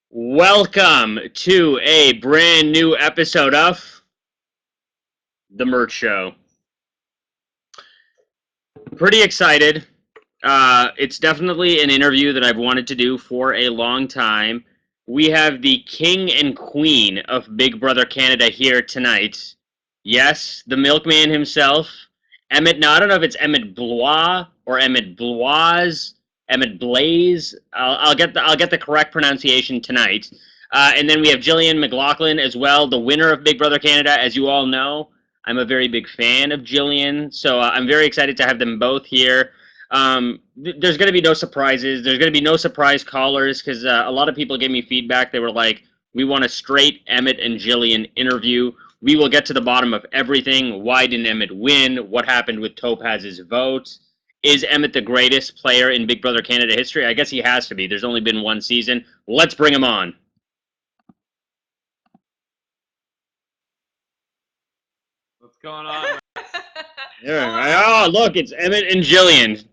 Welcome to a brand new episode of The Murtz Show. Pretty excited. It's definitely an interview that I've wanted to do for a long time. We have the king and queen of Big Brother Canada here tonight. Yes, the milkman himself, Emmett. Now I don't know if it's Emmett Blois or Emmett Blois, Emmett Blois. I'll get the correct pronunciation tonight. And then we have Jillian MacLaughlin as well, the winner of Big Brother Canada. As you all know, I'm a very big fan of Jillian, so I'm very excited to have them both here. There's going to be no surprises. There's going to be no surprise callers because a lot of people gave me feedback. They were like, we want a straight Emmett and Jillian interview. We will get to the bottom of everything. Why didn't Emmett win? What happened with Topaz's vote? Is Emmett the greatest player in Big Brother Canada history? I guess he has to be. There's only been one season. Let's bring him on. What's going on? Yeah. Oh, look, it's Emmett and Jillian.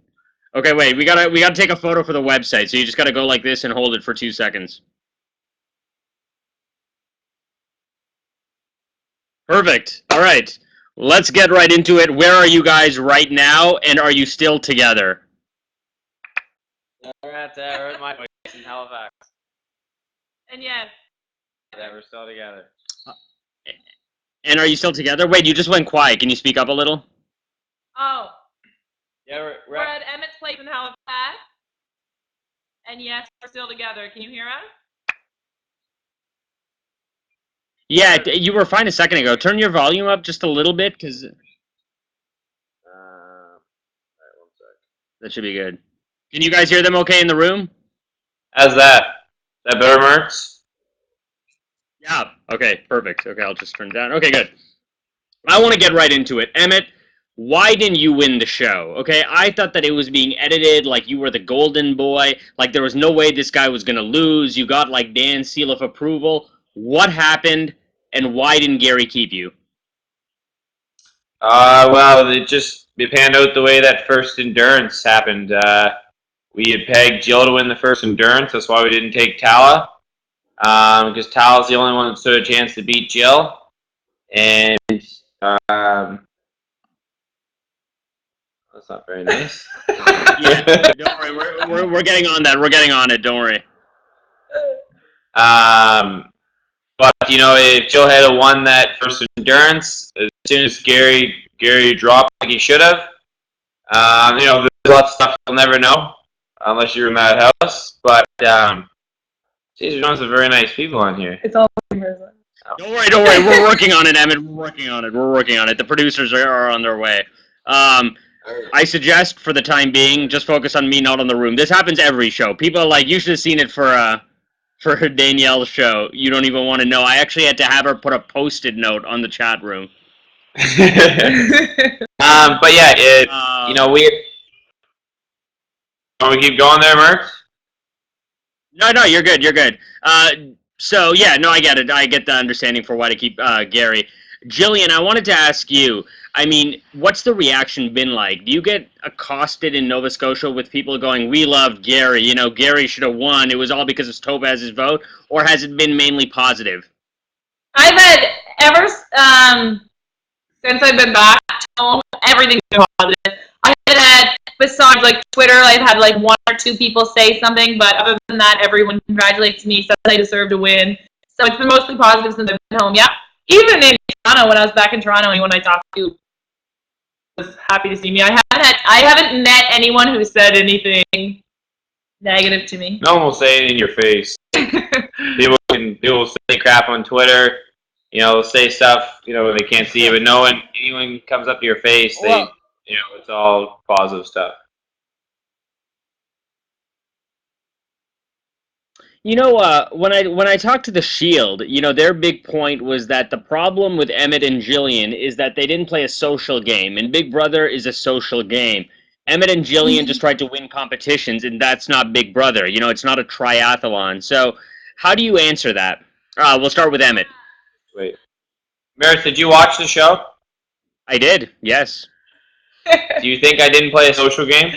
Okay, wait. We gotta take a photo for the website. So you just gotta go like this and hold it for 2 seconds. Perfect. All right. Let's get right into it. Where are you guys right now, and are you still together? We're at my place in Halifax. And yes. Yeah, we're still together. And are you still together? Wait, you just went quiet. Can you speak up a little? Oh, Yeah, we're at Emmett's place in Halifax. And yes, we're still together. Can you hear us? Yeah, you were fine a second ago. Turn your volume up just a little bit, because Alright, 1 sec. that should be good. Can you guys hear them okay in the room? How's that? Is that better, Murtz? Yeah. Okay, perfect. Okay, I'll just turn it down. Okay, good. I want to get right into it. Emmett, why didn't you win the show? Okay, I thought that it was being edited like you were the golden boy, like there was no way this guy was going to lose. You got like Dan's seal of approval. What happened, and why didn't Gary keep you? Well, it panned out the way that first endurance happened. We had pegged Jill to win the first endurance. That's why we didn't take Tala. Because Tala's the only one that stood a chance to beat Jill. And, that's not very nice. Yeah, don't worry. We're getting on that. We're getting on it. Don't worry. But if Jill had won that first endurance, as soon as Gary dropped like he should have, there's a lot of stuff you'll never know unless you're in that house. But geez, there's some very nice people on here. It's all in person. Don't worry. We're working on it, Emmett. We're working on it. The producers are on their way. I suggest, for the time being, just focus on me, not on the room. This happens every show. People are like, you should have seen it for Danielle's show. You don't even want to know. I actually had to have her put a post-it note on the chat room. But yeah, we keep going there, Murtz? No, you're good. So yeah, no, I get it. I get the understanding for why to keep Gary. Jillian, I wanted to ask you, I mean, what's the reaction been like? Do you get accosted in Nova Scotia with people going, we loved Gary, Gary should have won, it was all because of Topaz's vote, or has it been mainly positive? I've had, since I've been back home, everything's been positive. I haven't had, besides Twitter, I've had 1 or 2 people say something, but other than that, everyone congratulates me, says I deserve to win. So it's been mostly positive since I've been home. Yeah, even in Toronto, when I was back in Toronto, anyone I talked to was happy to see me. I haven't met anyone who said anything negative to me. No one will say it in your face. People will say crap on Twitter. Say stuff when they can't see you, but anyone comes up to your face, it's all positive stuff. When I talked to the Shield, their big point was that the problem with Emmett and Jillian is that they didn't play a social game, and Big Brother is a social game. Emmett and Jillian just tried to win competitions, and that's not Big Brother. It's not a triathlon. So how do you answer that? We'll start with Emmett. Wait. Murtz, did you watch the show? I did, yes. Do you think I didn't play a social game?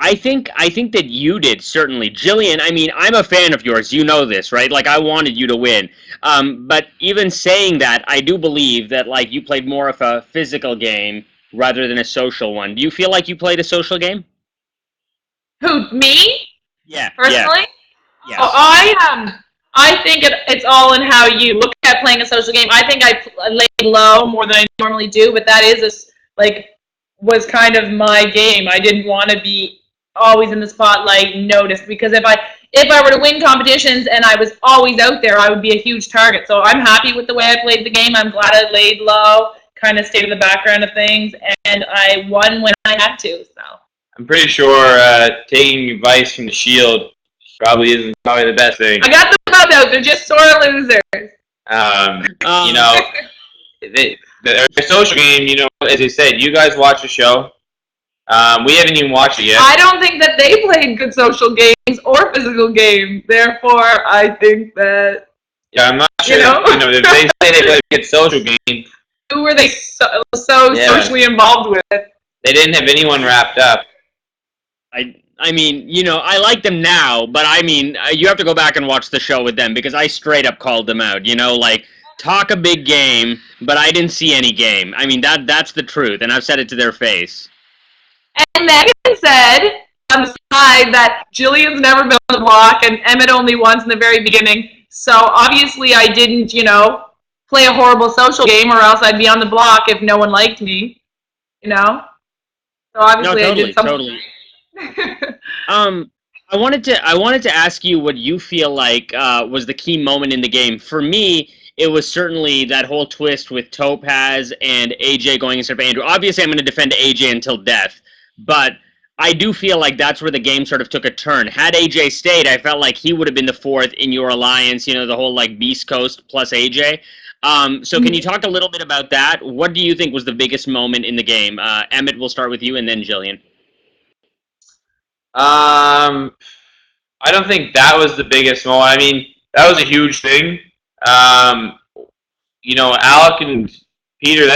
I think that you did, certainly. Jillian, I mean, I'm a fan of yours. You know this, right? Like, I wanted you to win. But even saying that, I do believe that, like, you played more of a physical game rather than a social one. Do you feel like you played a social game? Who, me? Yeah. Personally? Yes. Oh, I think it's all in how you look at playing a social game. I think I laid low more than I normally do, but that is was kind of my game. I didn't want to be always in the spotlight, noticed, because if I were to win competitions and I was always out there, I would be a huge target. So I'm happy with the way I played the game. I'm glad I laid low, kind of stayed in the background of things, and I won when I had to. So I'm pretty sure taking advice from the Shield isn't the best thing. I got the club out. They're just sore losers. You know, the social game. You know, as I said, you guys watch the show. We haven't even watched it yet. I don't think that they played good social games or physical games. Therefore, I think that yeah, I'm not sure. You know? If they say they played a good social game, who were they so socially involved with? They didn't have anyone wrapped up. I mean, you know, I like them now, but I mean, you have to go back and watch the show with them because I straight up called them out. You know, like, talk a big game, but I didn't see any game. I mean, that's the truth, and I've said it to their face. And Megan said on the side that Jillian's never been on the block and Emmett only once in the very beginning. So obviously I didn't, you know, play a horrible social game or else I'd be on the block if no one liked me, you know? So obviously I did something. Totally. I wanted to ask you what you feel like was the key moment in the game. For me, it was certainly that whole twist with Topaz and AJ going instead of Andrew. Obviously, I'm going to defend AJ until death, but I do feel like that's where the game sort of took a turn. Had AJ stayed, I felt like he would have been the fourth in your alliance, you know, the whole, like, Beast Coast plus AJ. So can you talk a little bit about that? What do you think was the biggest moment in the game? Emmett, we'll start with you, and then Jillian. I don't think that was the biggest moment. I mean, that was a huge thing. You know, Alec and Peter,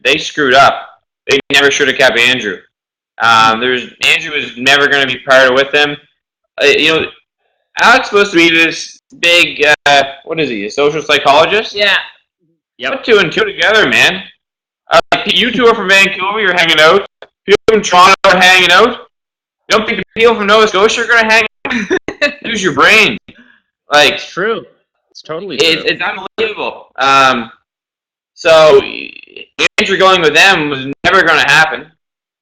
they screwed up. They never should have kept Andrew. Andrew was never going to be part of with them. You know, Alec's supposed to be this big, what is he, a social psychologist? Yeah. Yep. Put two and two together, man. You two are from Vancouver, you're hanging out. People from Toronto are hanging out. You don't think the people from Nova Scotia are going to hang out? Use your brain. Like, It's true. It's totally true. It's unbelievable. So Andrew going with them was never going to happen.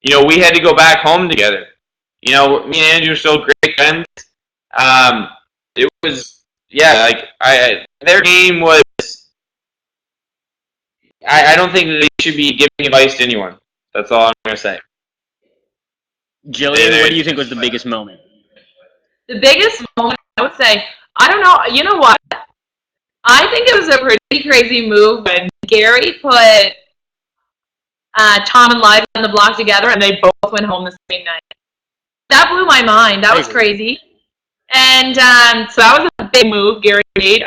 You know, we had to go back home together. You know, me and Andrew were still great friends. It was, yeah, like, their game was, I don't think that they should be giving advice to anyone. That's all I'm going to say. Jillian, what do you think was the biggest moment? The biggest moment, I would say, I don't know, you know what? I think it was a pretty crazy move when Gary put Tom and Live on the block together and they both went home the same night. That blew my mind. That was crazy. And so that was a big move Gary made.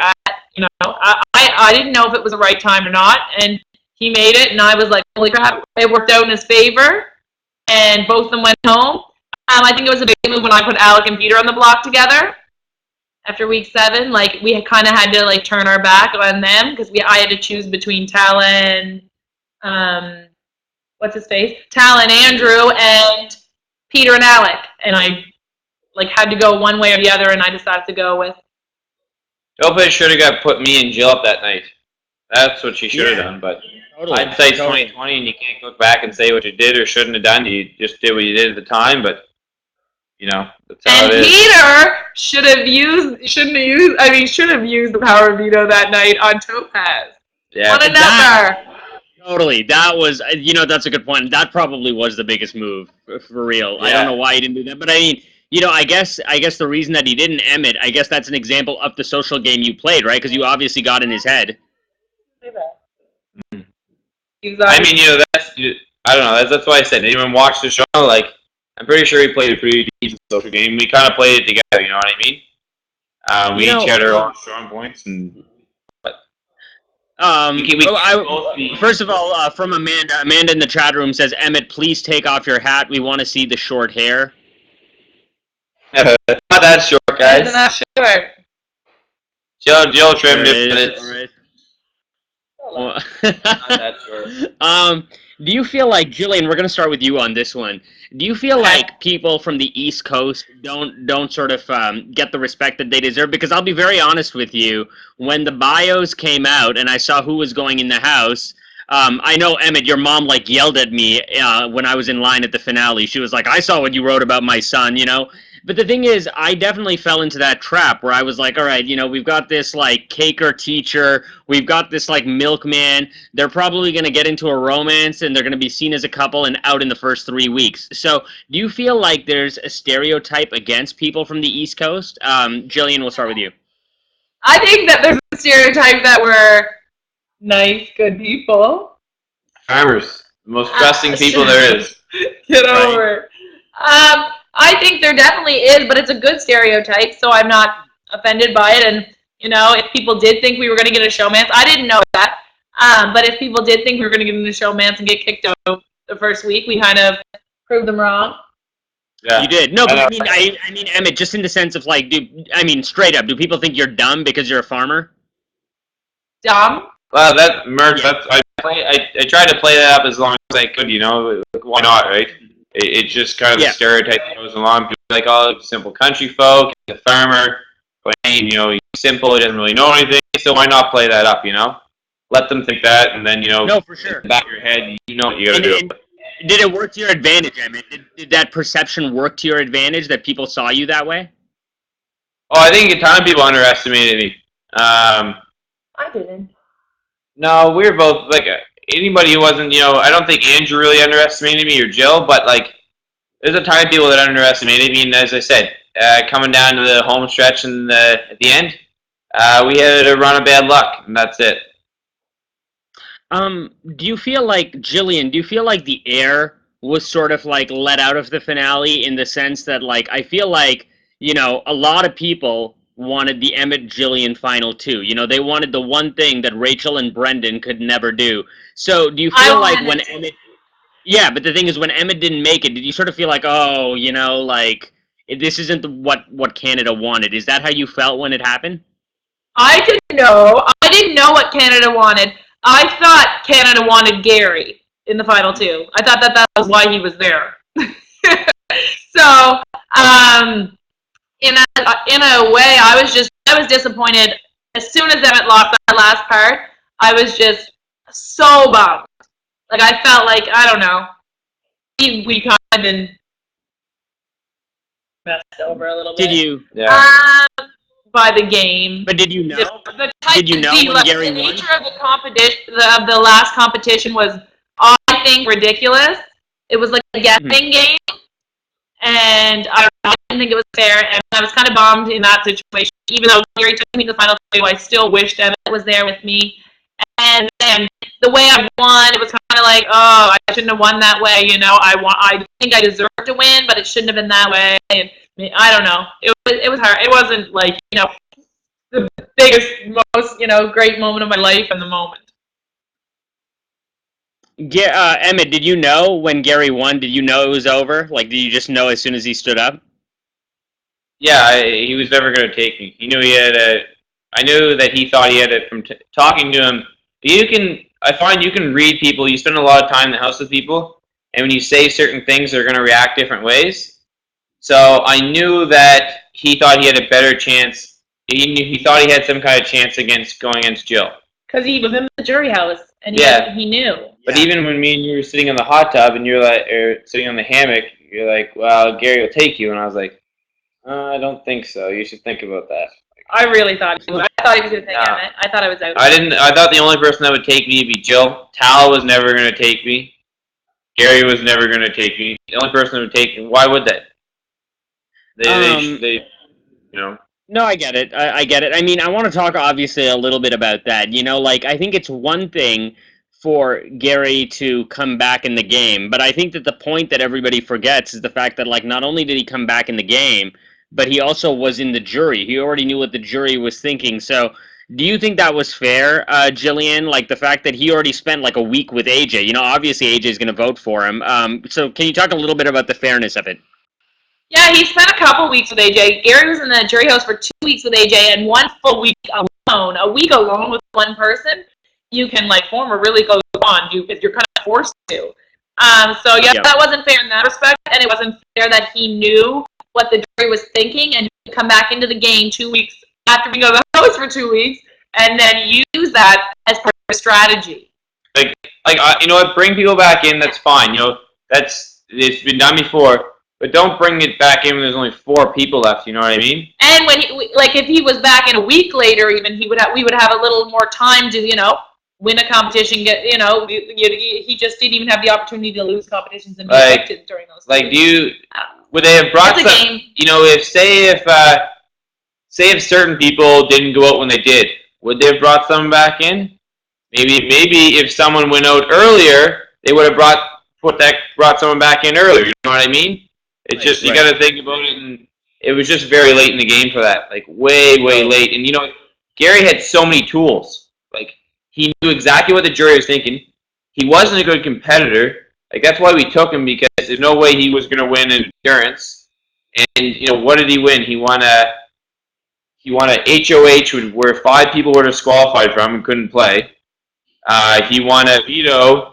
You know, I didn't know if it was the right time or not, and he made it, and I was like, holy crap, it worked out in his favor, and both of them went home. I think it was a big move when I put Alec and Peter on the block together after week 7. Like, we kind of had to, like, turn our back on them because I had to choose between Tal and what's his face? Tal and Andrew and Peter and Alec, and I had to go one way or the other, and I decided to go with. Nobody should have put me and Jill up that night. That's what she should have done, but I'd say 2020, and you can't look back and say what you did or shouldn't have done. You just did what you did at the time, but you know that's how it is. Peter should have used the power veto that night on Topaz. Yeah, What a number! Totally. That was, you know, that's a good point. That probably was the biggest move, for real. Yeah. I don't know why he didn't do that, but I mean, you know, I guess the reason that he didn't, Emmett, I guess that's an example of the social game you played, right? Because you obviously got in his head. I mean, you know, I don't know. That's why I said anyone watched the show. Like, I'm pretty sure he played a pretty decent social game. We kind of played it together. You know what I mean? We each had our own strong points, and. First of all, from Amanda in the chat room says, Emmett, please take off your hat. We want to see the short hair. Not that short, guys. It's not short. Jill trimmed There it, but it it's is. not that short. Do you feel like, Jillian, we're going to start with you on this one. Do you feel like people from the East Coast don't sort of get the respect that they deserve? Because I'll be very honest with you, when the bios came out and I saw who was going in the house, I know, Emmett, your mom like yelled at me when I was in line at the finale. She was like, "I saw what you wrote about my son," you know? But the thing is, I definitely fell into that trap where I was like, all right, you know, we've got this like caker teacher, we've got this like milkman, they're probably going to get into a romance and they're going to be seen as a couple and out in the first 3 weeks. So do you feel like there's a stereotype against people from the East Coast? Jillian, we'll start with you. I think that there's a stereotype that we're nice, good people. Farmers, the most trusting people there is. Get over it. I think there definitely is, but it's a good stereotype, so I'm not offended by it. And, you know, if people did think we were going to get a showmance, I didn't know that. But if people did think we were going to get a showmance and get kicked out the first week, we kind of proved them wrong. Yeah. You did. No, but I mean, Emmett, just in the sense of like, straight up, do people think you're dumb because you're a farmer? Dumb? Well, that Murtz. Yeah. I tried to play that up as long as I could. You know, why not, right? It's just kind of the stereotype that goes along. People like, oh, simple country folk, the farmer, plain, you know, he's simple, he doesn't really know anything. So why not play that up? You know, let them think that, and then, you know, no, for sure, in the back of your head, you know what you got to do. And did it work to your advantage, Emmett? Did that perception work to your advantage that people saw you that way? Oh, I think a ton of people underestimated me. I didn't. No, we were both, like, anybody who wasn't, you know, I don't think Andrew really underestimated me or Jill, but, like, there's a ton of people that underestimated me, and as I said, coming down to the home stretch and at the end, we had a run of bad luck, and that's it. Do you feel like, Jillian, do you feel like the air was sort of, like, let out of the finale in the sense that, like, I feel like, you know, a lot of people wanted the Emmett Jillian final two. You know, they wanted the one thing that Rachel and Brendan could never do. So do you feel like when Emmett... Yeah, but the thing is, when Emmett didn't make it, did you sort of feel like, oh, you know, like, this isn't what Canada wanted? Is that how you felt when it happened? I didn't know. I didn't know what Canada wanted. I thought Canada wanted Gary in the final two. I thought that was why he was there. So, in a way, I was disappointed. As soon as Emmett lost that last part, I was just so bummed. Like, I felt like, I don't know, we kind of been messed over a little bit. Did you? Yeah. By the game. But did you know? Did you know when Gary won? The nature of the competition, of the last competition was, I think, ridiculous. It was like a guessing game, and I didn't think it was fair, and I was kind of bummed in that situation. Even though Gary took me to the final two, I still wished Emmett was there with me. And the way I won, it was kind of like, oh, I shouldn't have won that way. You know, I think I deserved to win, but it shouldn't have been that way. And I don't know. It was hard. It wasn't like, you know, the biggest, most, you know, great moment of my life in the moment. Yeah, Emmett, did you know when Gary won? Did you know it was over? Like, did you just know as soon as he stood up? Yeah, he was never going to take me. He knew he had a. I knew that he thought he had it from talking to him. I find you can read people. You spend a lot of time in the house with people, and when you say certain things, they're going to react different ways. So I knew that he thought he had a better chance. He thought he had some kind of chance going against Jill. Because he was in the jury house, and he knew. But even when me and you were sitting in the hot tub, and you're like, or sitting on the hammock, you're like, well, Gary will take you, and I was like, I don't think so. You should think about that. I really thought he was. I thought he was going to take Emmett. I thought I was out. I thought the only person that would take me would be Jill. Tal was never going to take me. Gary was never going to take me. The only person that would take me. Why would they? They you know. No, I get it. I get it. I mean, I want to talk obviously a little bit about that. You know, like, I think it's one thing for Gary to come back in the game, but I think that the point that everybody forgets is the fact that, like, not only did he come back in the game, but he also was in the jury. He already knew what the jury was thinking. So do you think that was fair, Jillian? Like, the fact that he already spent, like, a week with AJ. You know, obviously AJ is going to vote for him. So can you talk a little bit about the fairness of it? Yeah, he spent a couple weeks with AJ. Gary was in the jury house for 2 weeks with AJ and 1 full week alone. A week alone with one person, you can like form a really close bond. You're kind of forced to. So yeah, that wasn't fair in that respect, and it wasn't fair that he knew what the jury was thinking and he'd come back into the game 2 weeks after being out of the house for 2 weeks, and then use that as part of a strategy. You know what? Bring people back in. That's fine. You know, it's been done before. But don't bring it back in when there's only 4 people left. You know what I mean? And when if he was back in a week later, even we would have a little more time to win a competition. He just didn't even have the opportunity to lose competitions and be affected during those. Would they have brought some? You know, say if certain people didn't go out when they did, would they have brought someone back in? Maybe if someone went out earlier, they would have brought someone back in earlier. You know what I mean? It's just you got to think about it, and it was just very late in the game for that, like way late. And Gary had so many tools. Like he knew exactly what the jury was thinking. He wasn't a good competitor. Like that's why we took him, because there's no way he was going to win in endurance. And what did he win? He won a HOH where 5 people were disqualified from and couldn't play. He won a veto,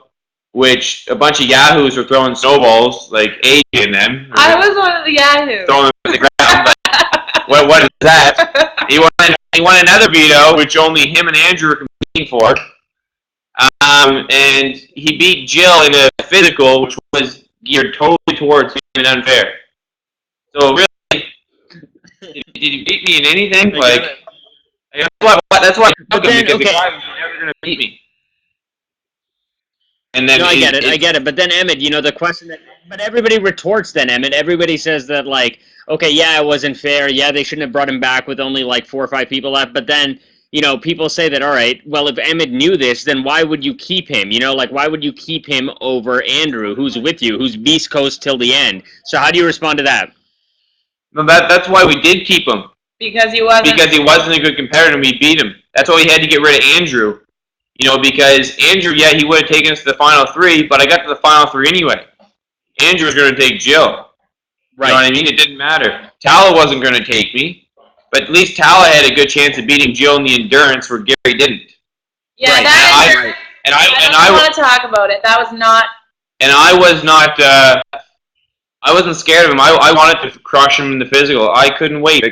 which a bunch of yahoos were throwing snowballs, like AJ in them. I was one of the yahoos. Throwing them to the ground. But what is that? He won another veto, which only him and Andrew were competing for. And he beat Jill in a physical, which was geared totally towards him and unfair. So really, did he beat me in anything? That's why I took him, because the guy was never going to beat me. And then I get it. But then Emmett, the question but everybody retorts then, Emmett. Everybody says that okay, yeah, it wasn't fair. Yeah, they shouldn't have brought him back with only 4 or 5 people left. But then, people say that, all right, well, if Emmett knew this, then why would you keep him? Why would you keep him over Andrew, who's with you, who's Beast Coast till the end? So how do you respond to that? No, that's why we did keep him. Because he wasn't a good competitor and we beat him. That's why we had to get rid of Andrew. Because Andrew, yeah, he would have taken us to the final 3, but I got to the final 3 anyway. Andrew was going to take Jill. Right. You know what I mean? It didn't matter. Tala wasn't going to take me, but at least Tala had a good chance of beating Jill in the endurance where Gary didn't. Yeah, right. I want to talk about it. That was not. And I wasn't scared of him. I wanted to crush him in the physical. I couldn't wait.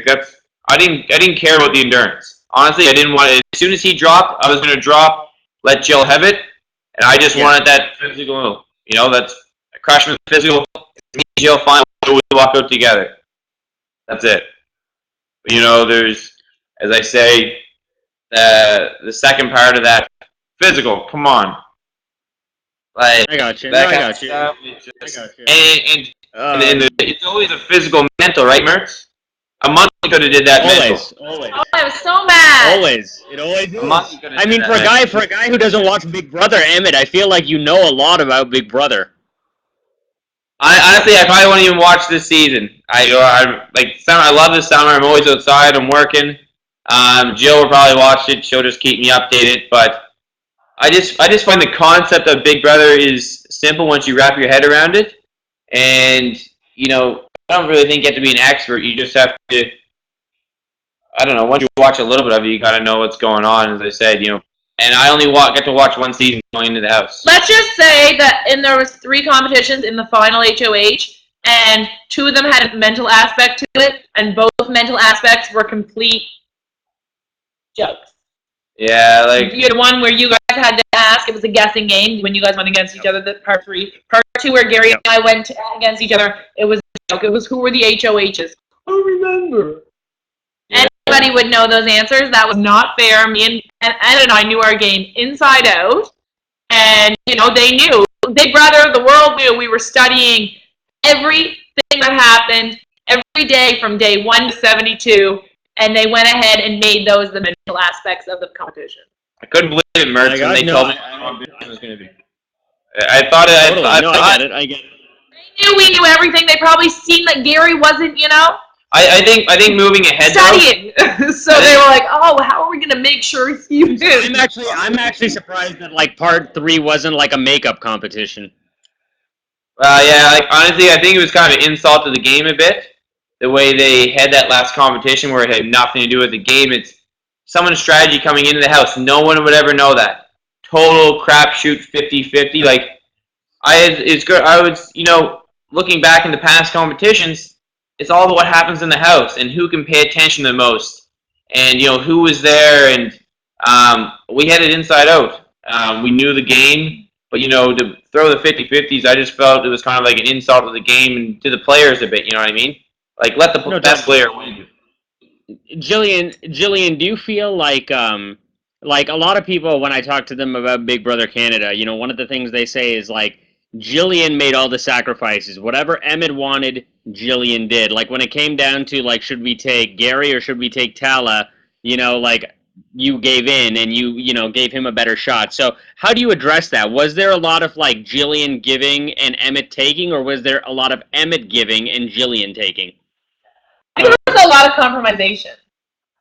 I didn't care about the endurance. Honestly, I didn't want it. As soon as he dropped, I was going to drop. Let Jill have it, and I just wanted that physical. That's I crushed him in the physical. Me and Jill finally we walk out together. That's it. But, there's, as I say, the second part of that physical. Come on, I got you. I got you. And it's always a physical, mental, right, Murtz? A monkey could have did that. Always. Oh, I was so mad. Always. It always is. I mean, for a guy who doesn't watch Big Brother, Emmett, I feel like you know a lot about Big Brother. Honestly, I probably won't even watch this season. I love this summer. I'm always outside. I'm working. Jill will probably watch it. She'll just keep me updated. But I just find the concept of Big Brother is simple once you wrap your head around it. And I don't really think you have to be an expert. You just have to, I don't know, once you watch a little bit of it, you got to know what's going on, as I said, And I only get to watch one season going into the house. Let's just say that there was 3 competitions in the final HOH, and 2 of them had a mental aspect to it, and both mental aspects were complete jokes. Yeah, you had one where you guys had to ask. It was a guessing game when you guys went against each other. The part 3, part 2, where Gary and I went against each other. It was a joke. It was who were the HOHs. I remember. Anybody would know those answers. That was not fair. Me and Ed and I knew our game inside out, and they knew. Big Brother, the world knew. We were studying everything that happened every day from day 1 to 72. And they went ahead and made those the mental aspects of the competition. I couldn't believe it, Murtz, when they told me how it was going to be. I thought it. Totally. I get it. They knew we knew everything. They probably seen that Gary wasn't, I think moving ahead. Studying. So they were like, oh, how are we going to make sure he did? I'm actually surprised that part 3 wasn't a makeup competition. Yeah, honestly, I think it was kind of an insult to the game a bit. the way they had that last competition where it had nothing to do with the game. It's someone's strategy coming into the house. No one would ever know that. Total crapshoot 50-50. Like, it's good. I would, looking back into past competitions, it's all about what happens in the house and who can pay attention the most, and who was there, and we had it inside out. We knew the game, but to throw the 50-50s, I just felt it was kind of like an insult to the game and to the players a bit. You know what I mean? Like, let the best player win. Jillian, do you feel like a lot of people, when I talk to them about Big Brother Canada, one of the things they say is like, Jillian made all the sacrifices. Whatever Emmett wanted, Jillian did. Like, when it came down to, like, should we take Gary or should we take Tala, like, you gave in and you gave him a better shot. So how do you address that? Was there a lot of, like, Jillian giving and Emmett taking, or was there a lot of Emmett giving and Jillian taking? I think there was a lot of compromisation.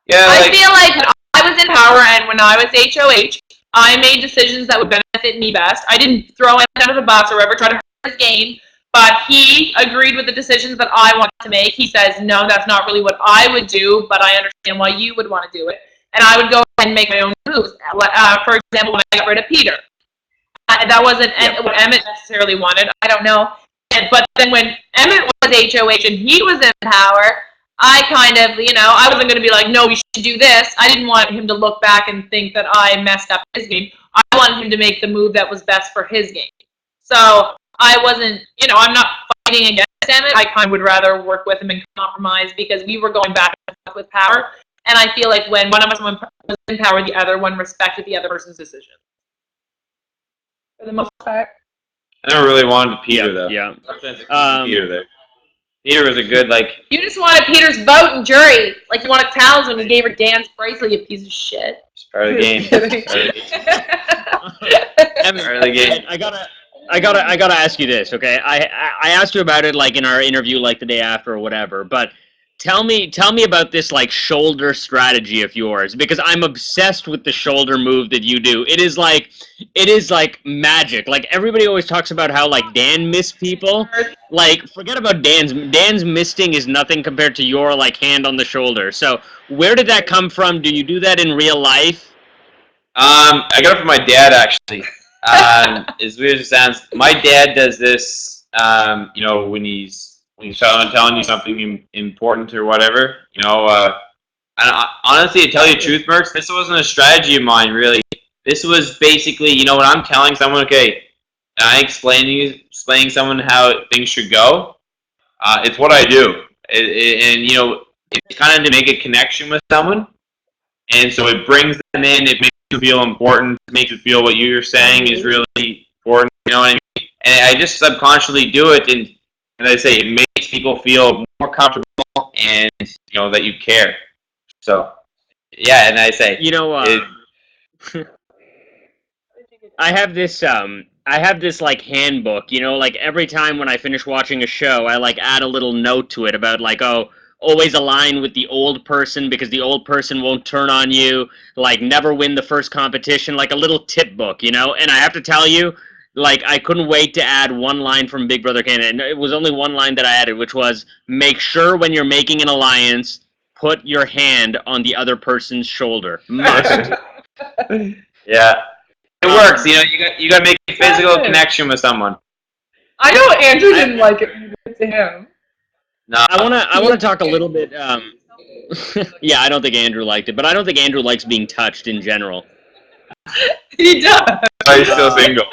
Yeah, I feel like when I was in power and when I was HOH, I made decisions that would benefit me best. I didn't throw him under the bus or ever try to hurt his game, but he agreed with the decisions that I wanted to make. He says, no, that's not really what I would do, but I understand why you would want to do it. And I would go ahead and make my own moves. For example, when I got rid of Peter. That wasn't what Emmett necessarily wanted. I don't know. But then when Emmett was HOH and he was in power, I kind of, I wasn't going to be like, no, we should do this. I didn't want him to look back and think that I messed up his game. I wanted him to make the move that was best for his game. So I wasn't, I'm not fighting against Emmett. I kind of would rather work with him and compromise because we were going back and forth with power. And I feel like when one of us was in power, the other one respected the other person's decision. For the most part. I never really wanted Peter, though. Yeah. Peter there. Peter was a good, You just wanted Peter's vote and jury. Like you wanted Tal's when you gave her Dan's bracelet, you piece of shit. It's part of the game. Part of the game. I gotta ask you this, okay? I asked you about it like in our interview like the day after or whatever, but tell me about this like shoulder strategy of yours, because I'm obsessed with the shoulder move that you do. It is like magic. Like everybody always talks about how like Dan missed people. Like forget about Dan's misting is nothing compared to your like hand on the shoulder. So where did that come from? Do you do that in real life? I got it from my dad actually. As weird as it sounds, my dad does this. When he's telling you something important or whatever, and honestly, to tell you the truth, Murtz, this wasn't a strategy of mine, really. This was basically, when I'm telling someone, okay, I'm explaining someone how things should go, it's what I do. It's kind of to make a connection with someone, and so it brings them in, it makes you feel important, makes you feel what you're saying is really important, you know what I mean? And I just subconsciously do it, and I say it makes people feel more comfortable and that you care. So yeah, and I say I have this like handbook, like every time when I finish watching a show, I like add a little note to it about like, oh, always align with the old person because the old person won't turn on you, like never win the first competition, like a little tip book, and I have to tell you, like, I couldn't wait to add one line from Big Brother Canada. And it was only one line that I added, which was, make sure when you're making an alliance, put your hand on the other person's shoulder. Must. Yeah. It works. You got to make a physical connection with someone. I know Andrew didn't like it when you did it to him. No. I wanna talk a little bit, yeah, I don't think Andrew liked it, but I don't think Andrew likes being touched in general. He does. Oh, he's still single.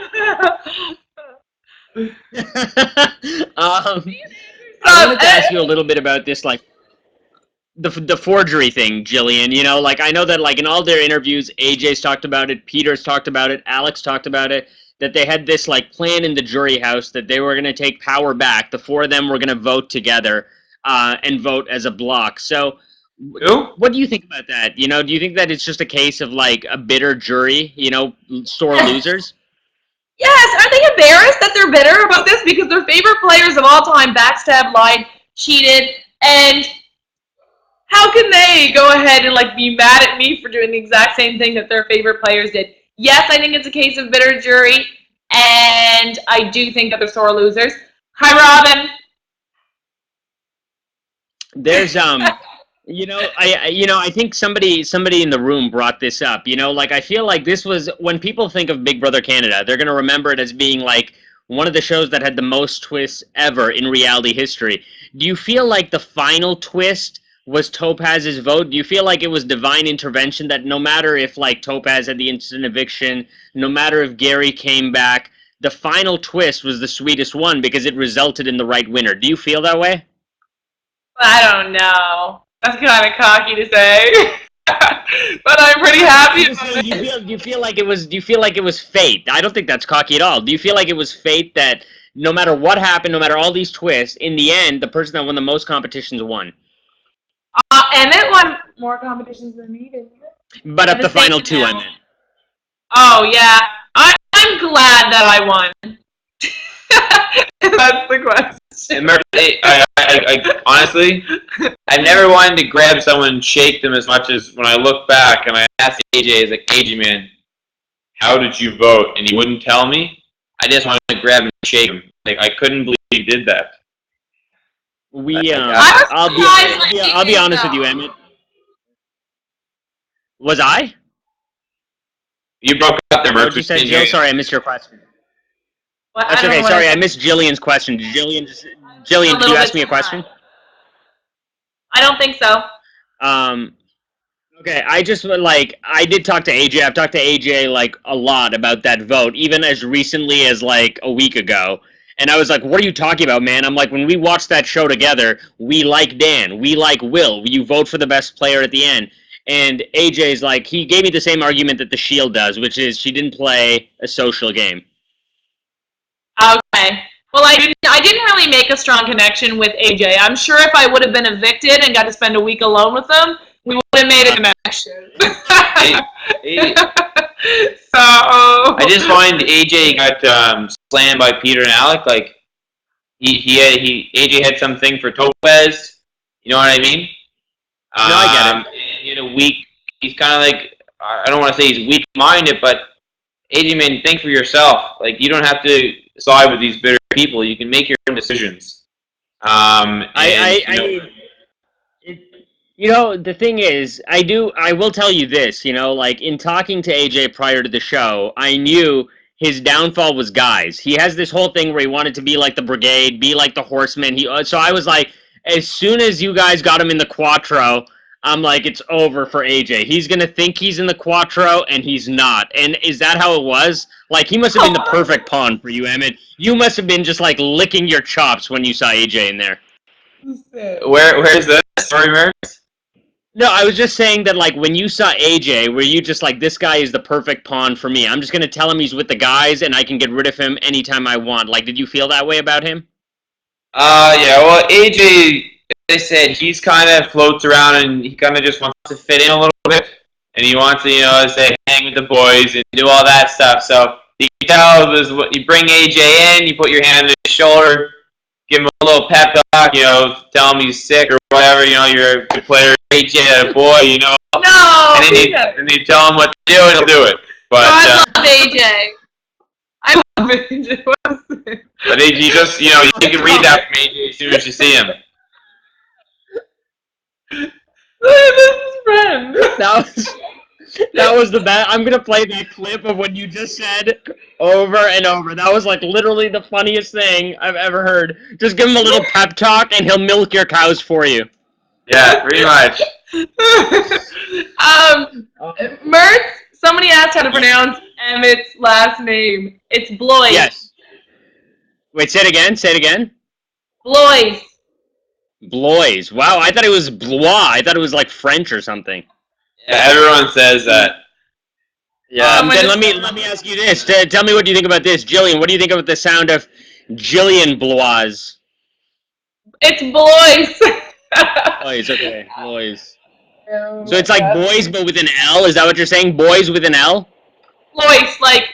I wanted to ask you a little bit about this, like, the forgery thing, Jillian. Like, I know that, like, in all their interviews, AJ's talked about it, Peter's talked about it, Alex talked about it, that they had this, like, plan in the jury house that they were going to take power back. The four of them were going to vote together and vote as a block. So what do you think about that? Do you think that it's just a case of, like, a bitter jury, sore losers? Yes, aren't they embarrassed that they're bitter about this because their favorite players of all time backstabbed, lied, cheated, and how can they go ahead and like be mad at me for doing the exact same thing that their favorite players did? Yes, I think it's a case of bitter jury, and I do think that they're sore losers. Hi, Robin. There's I think somebody in the room brought this up. Like I feel like this was when people think of Big Brother Canada, they're gonna remember it as being like one of the shows that had the most twists ever in reality history. Do you feel like the final twist was Topaz's vote? Do you feel like it was divine intervention that no matter if like Topaz had the instant eviction, no matter if Gary came back, the final twist was the sweetest one because it resulted in the right winner? Do you feel that way? I don't know. That's kind of cocky to say, but I'm pretty happy. Do you feel like it was fate? I don't think that's cocky at all. Do you feel like it was fate that no matter what happened, no matter all these twists, in the end, the person that won the most competitions won? Emmett won more competitions than me, didn't he? But up the final two, I meant. Oh yeah, I'm glad that I won. That's the question. I honestly, I've never wanted to grab someone and shake them as much as when I look back and I asked AJ, I was like, AJ, man, how did you vote? And he wouldn't tell me. I just wanted to grab him and shake him. Like, I couldn't believe he did that. I'll be honest with you, Emmett. Was I? You broke up there, Murtz. What you said, Jill? Sorry, I missed your question. Well, That's okay. Sorry, I missed Jillian's question. Jillian, did you ask me a question? I don't think so. Okay, I did talk to AJ. I've talked to AJ like a lot about that vote, even as recently as like a week ago. And I was like, what are you talking about, man? I'm like, when we watched that show together, we like Dan, we like Will. You vote for the best player at the end. And AJ's like, he gave me the same argument that the Shield does, which is she didn't play a social game. Okay. Well, I didn't really make a strong connection with AJ. I'm sure if I would have been evicted and got to spend a week alone with him, we would have made a connection. So I just find AJ got slammed by Peter and Alec. Like AJ had something for Topaz. You know what I mean? No, I get it. In a week, he's kind of like, I don't want to say he's weak-minded, but AJ, man, think for yourself. Like, you don't have to side with these bitter people. You can make your own decisions. The thing is, I will tell you this, like in talking to AJ prior to the show, I knew his downfall was guys. He has this whole thing where he wanted to be like the Brigade, be like the Horsemen. So I was like, as soon as you guys got him in the Quattro, I'm like, it's over for AJ. He's going to think he's in the Quattro, and he's not. And is that how it was? Like, he must have been the perfect pawn for you, Emmett. You must have been just, like, licking your chops when you saw AJ in there. Where's this story, Murtz? No, I was just saying that, like, when you saw AJ, were you just like, this guy is the perfect pawn for me. I'm just going to tell him he's with the guys, and I can get rid of him anytime I want. Like, did you feel that way about him? Yeah, well, AJ, they said he's kind of floats around and he kind of just wants to fit in a little bit. And he wants to, say, hang with the boys and do all that stuff. So you can tell you bring AJ in, you put your hand on his shoulder, give him a little pep talk, tell him he's sick or whatever, you're a good player, AJ, a boy, No! And then you tell him what to do and he'll do it. But, I love AJ. I love AJ. But AJ, just, you can read that from AJ as soon as you see him. This is friend. That was the best. I'm gonna play that clip of what you just said over and over. That was like literally the funniest thing I've ever heard. Just give him a little pep talk and he'll milk your cows for you. Yeah, pretty much. Murtz, somebody asked how to pronounce Emmett's last name. It's Blois. Yes. Wait, say it again. Blois. Blois. Wow, I thought it was Blois. I thought it was like French or something. Yeah, everyone says that. Yeah. Then let me ask you this. Tell me what you think about this, Jillian. What do you think about the sound of Jillian Blois? It's Blois. Blois. Okay, Blois. So it's like boys, but with an L. Is that what you're saying? Boys with an L? Blois, like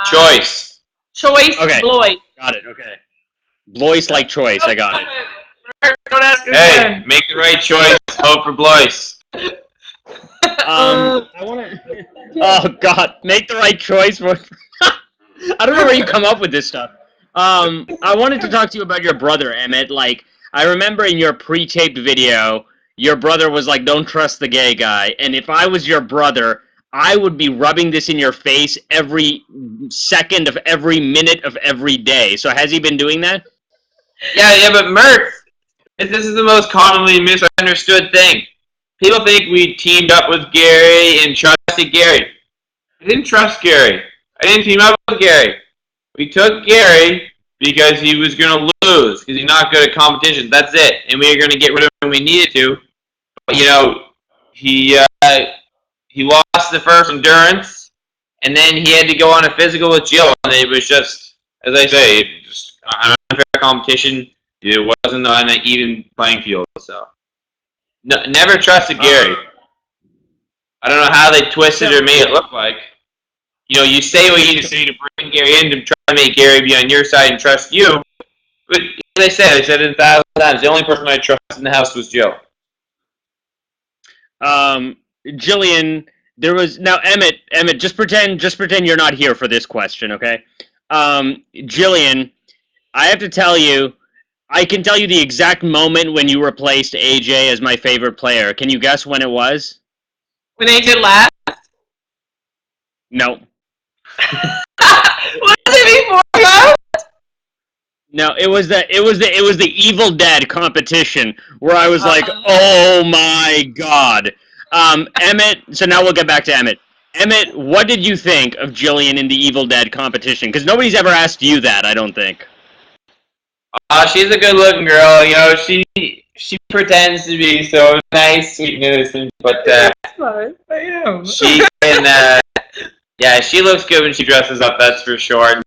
choice. Choice. Okay. Blois. Got it. Okay. Blois like choice. I got it. Don't ask hey, make the right choice. Vote for Blois. I want to. Oh God, make the right choice. I don't know where you come up with this stuff. I wanted to talk to you about your brother, Emmett. Like, I remember in your pre-taped video, your brother was like, "Don't trust the gay guy." And if I was your brother, I would be rubbing this in your face every second of every minute of every day. So has he been doing that? Yeah, but Murtz, this is the most commonly misunderstood thing. People think we teamed up with Gary and trusted Gary. I didn't trust Gary. I didn't team up with Gary. We took Gary because he was going to lose, because he's not good at competitions. That's it. And we were going to get rid of him when we needed to. But, he lost the first endurance, and then he had to go on a physical with Jill. And it was just, as I say, just an unfair competition. It wasn't on an even playing field. So, no, never trusted Gary. I don't know how they twisted or made it look like. You say what you need to say to bring Gary in to try to make Gary be on your side and trust you. But as I said it 1,000 times. The only person I trust in the house was Joe. Jillian, there was now Emmett. Just pretend you're not here for this question, okay? Jillian, I have to tell you, I can tell you the exact moment when you replaced AJ as my favorite player. Can you guess when it was? When AJ left? No. Was it before that? No, it was the Evil Dead competition where I was like, oh my god. Emmett. So now we'll get back to Emmett. Emmett, what did you think of Jillian in the Evil Dead competition? Because nobody's ever asked you that, I don't think. She's a good-looking girl. She pretends to be so nice, sweet, and innocent, but she can. Yeah, she looks good when she dresses up. That's for sure.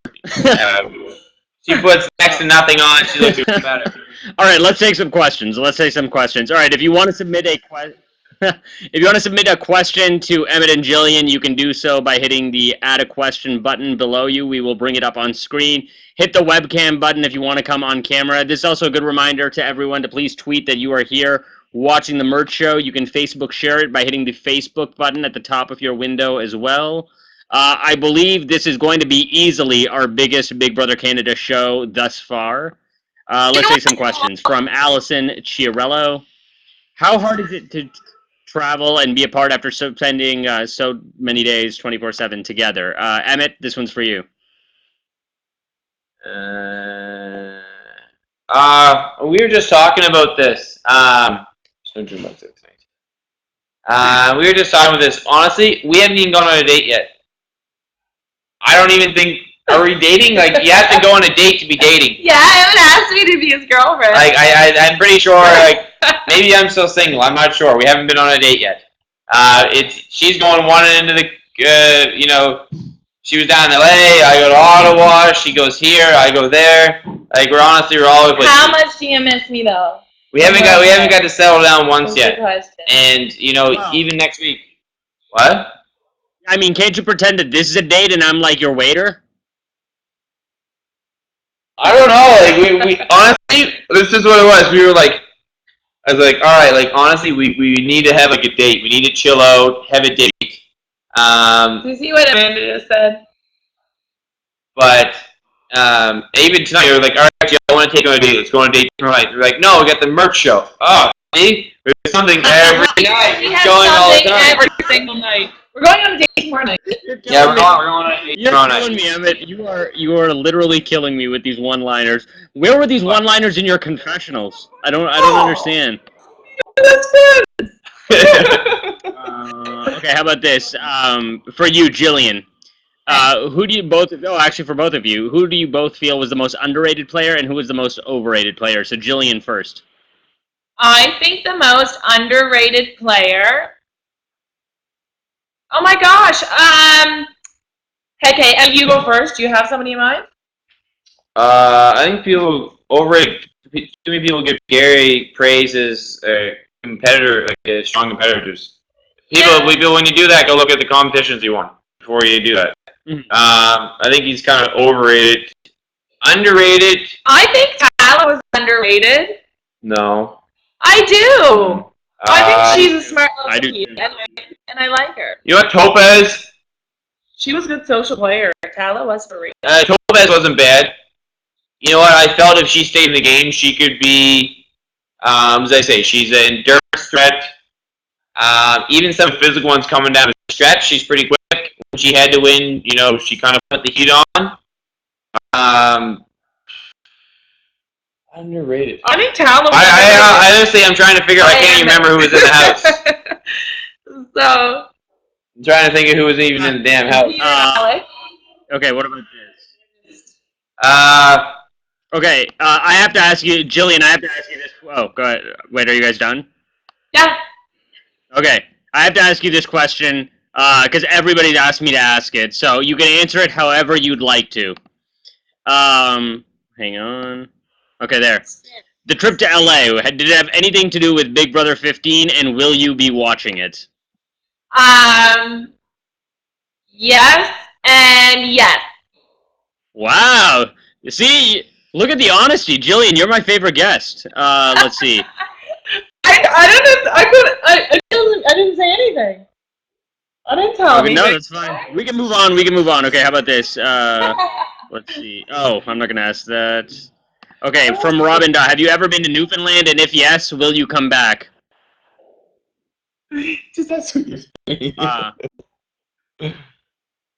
She puts next to nothing on. She looks even better. All right, let's take some questions. All right, if you want to submit a question to Emmett and Jillian, you can do so by hitting the Add a Question button below you. We will bring it up on screen. Hit the webcam button if you want to come on camera. This is also a good reminder to everyone to please tweet that you are here watching the Murtz Show. You can Facebook share it by hitting the Facebook button at the top of your window as well. I believe this is going to be easily our biggest Big Brother Canada show thus far. Let's take some questions from Allison Chiarello. How hard is it to travel and be apart after spending so many days 24/7 together? Emmett, this one's for you. We were just talking about this. We were just talking about this. Honestly, we haven't even gone on a date yet. I don't even think. Are we dating? Like, you have to go on a date to be dating. Yeah, Emmett asked me to be his girlfriend. Like, I'm pretty sure. Like, maybe I'm still single. I'm not sure. We haven't been on a date yet. She's going one end of the. She was down in LA. I go to Ottawa. She goes here. I go there. Like, we're all over the place. How much do you miss me though? We haven't got to settle down once yet. And Wow. Even next week. What? I mean, can't you pretend that this is a date and I'm like your waiter? I don't know. Like we honestly, this is what it was. We were like, I was like, all right. Like honestly, we need to have like a date. We need to chill out, have a date. Do you see what Amanda just said? But even tonight, we were like, all right, I want to take you on a date. Let's go on a date tonight. We're like, no, we got the Murtz show. Oh, see, there's something every night. We have going all the something time. every single night. We're going on a date tomorrow night. Yeah, we're going on a date You're tomorrow killing night. me, Emmett. You are literally killing me with these one-liners. Where were these one-liners in your confessionals? I don't understand. That's good. Okay, how about this? For you, Jillian. Who do you both? Oh, actually, for both of you, who do you both feel was the most underrated player, and who was the most overrated player? So, Jillian first. I think the most underrated player. Oh my gosh. Okay, and you go first. Do you have somebody in mind? I think people overrate. Too many people give Gary praise as a competitor, like a strong competitors. People, when you do that, go look at the competitions you won before you do that. Mm-hmm. I think he's kind of overrated. Underrated? I think Tyler was underrated. No. I do. I think she's a smart little I do kid, too. and I like her. You know what, Topaz? She was a good social player. Tala was for real. Topaz wasn't bad. You know what? I felt if she stayed in the game, she could be As I say, she's an endurance threat. Even some physical ones coming down the stretch, she's pretty quick. When she had to win, she kind of put the heat on. Underrated. I think Talon. I honestly, I'm trying to figure out. I can't even remember who was in the house. So. I'm trying to think of who was even in the damn house. Okay, what about this? Okay, I have to ask you, Jillian, I have to ask you this. Oh, go ahead. Wait, are you guys done? Yeah. Okay, I have to ask you this question because everybody's asked me to ask it, so you can answer it however you'd like to. Hang on. Okay, there. The trip to LA, did it have anything to do with Big Brother 15, and will you be watching it? Yes and yes. Wow. You see, look at the honesty, Jillian. You're my favorite guest. Let's see. I didn't say anything. I didn't tell Okay, no, that's fine. We can move on. Okay, how about this? Let's see. Oh, I'm not gonna ask that. Okay, from Robin Dot. Have you ever been to Newfoundland? And if yes, will you come back? Just that's what you're saying.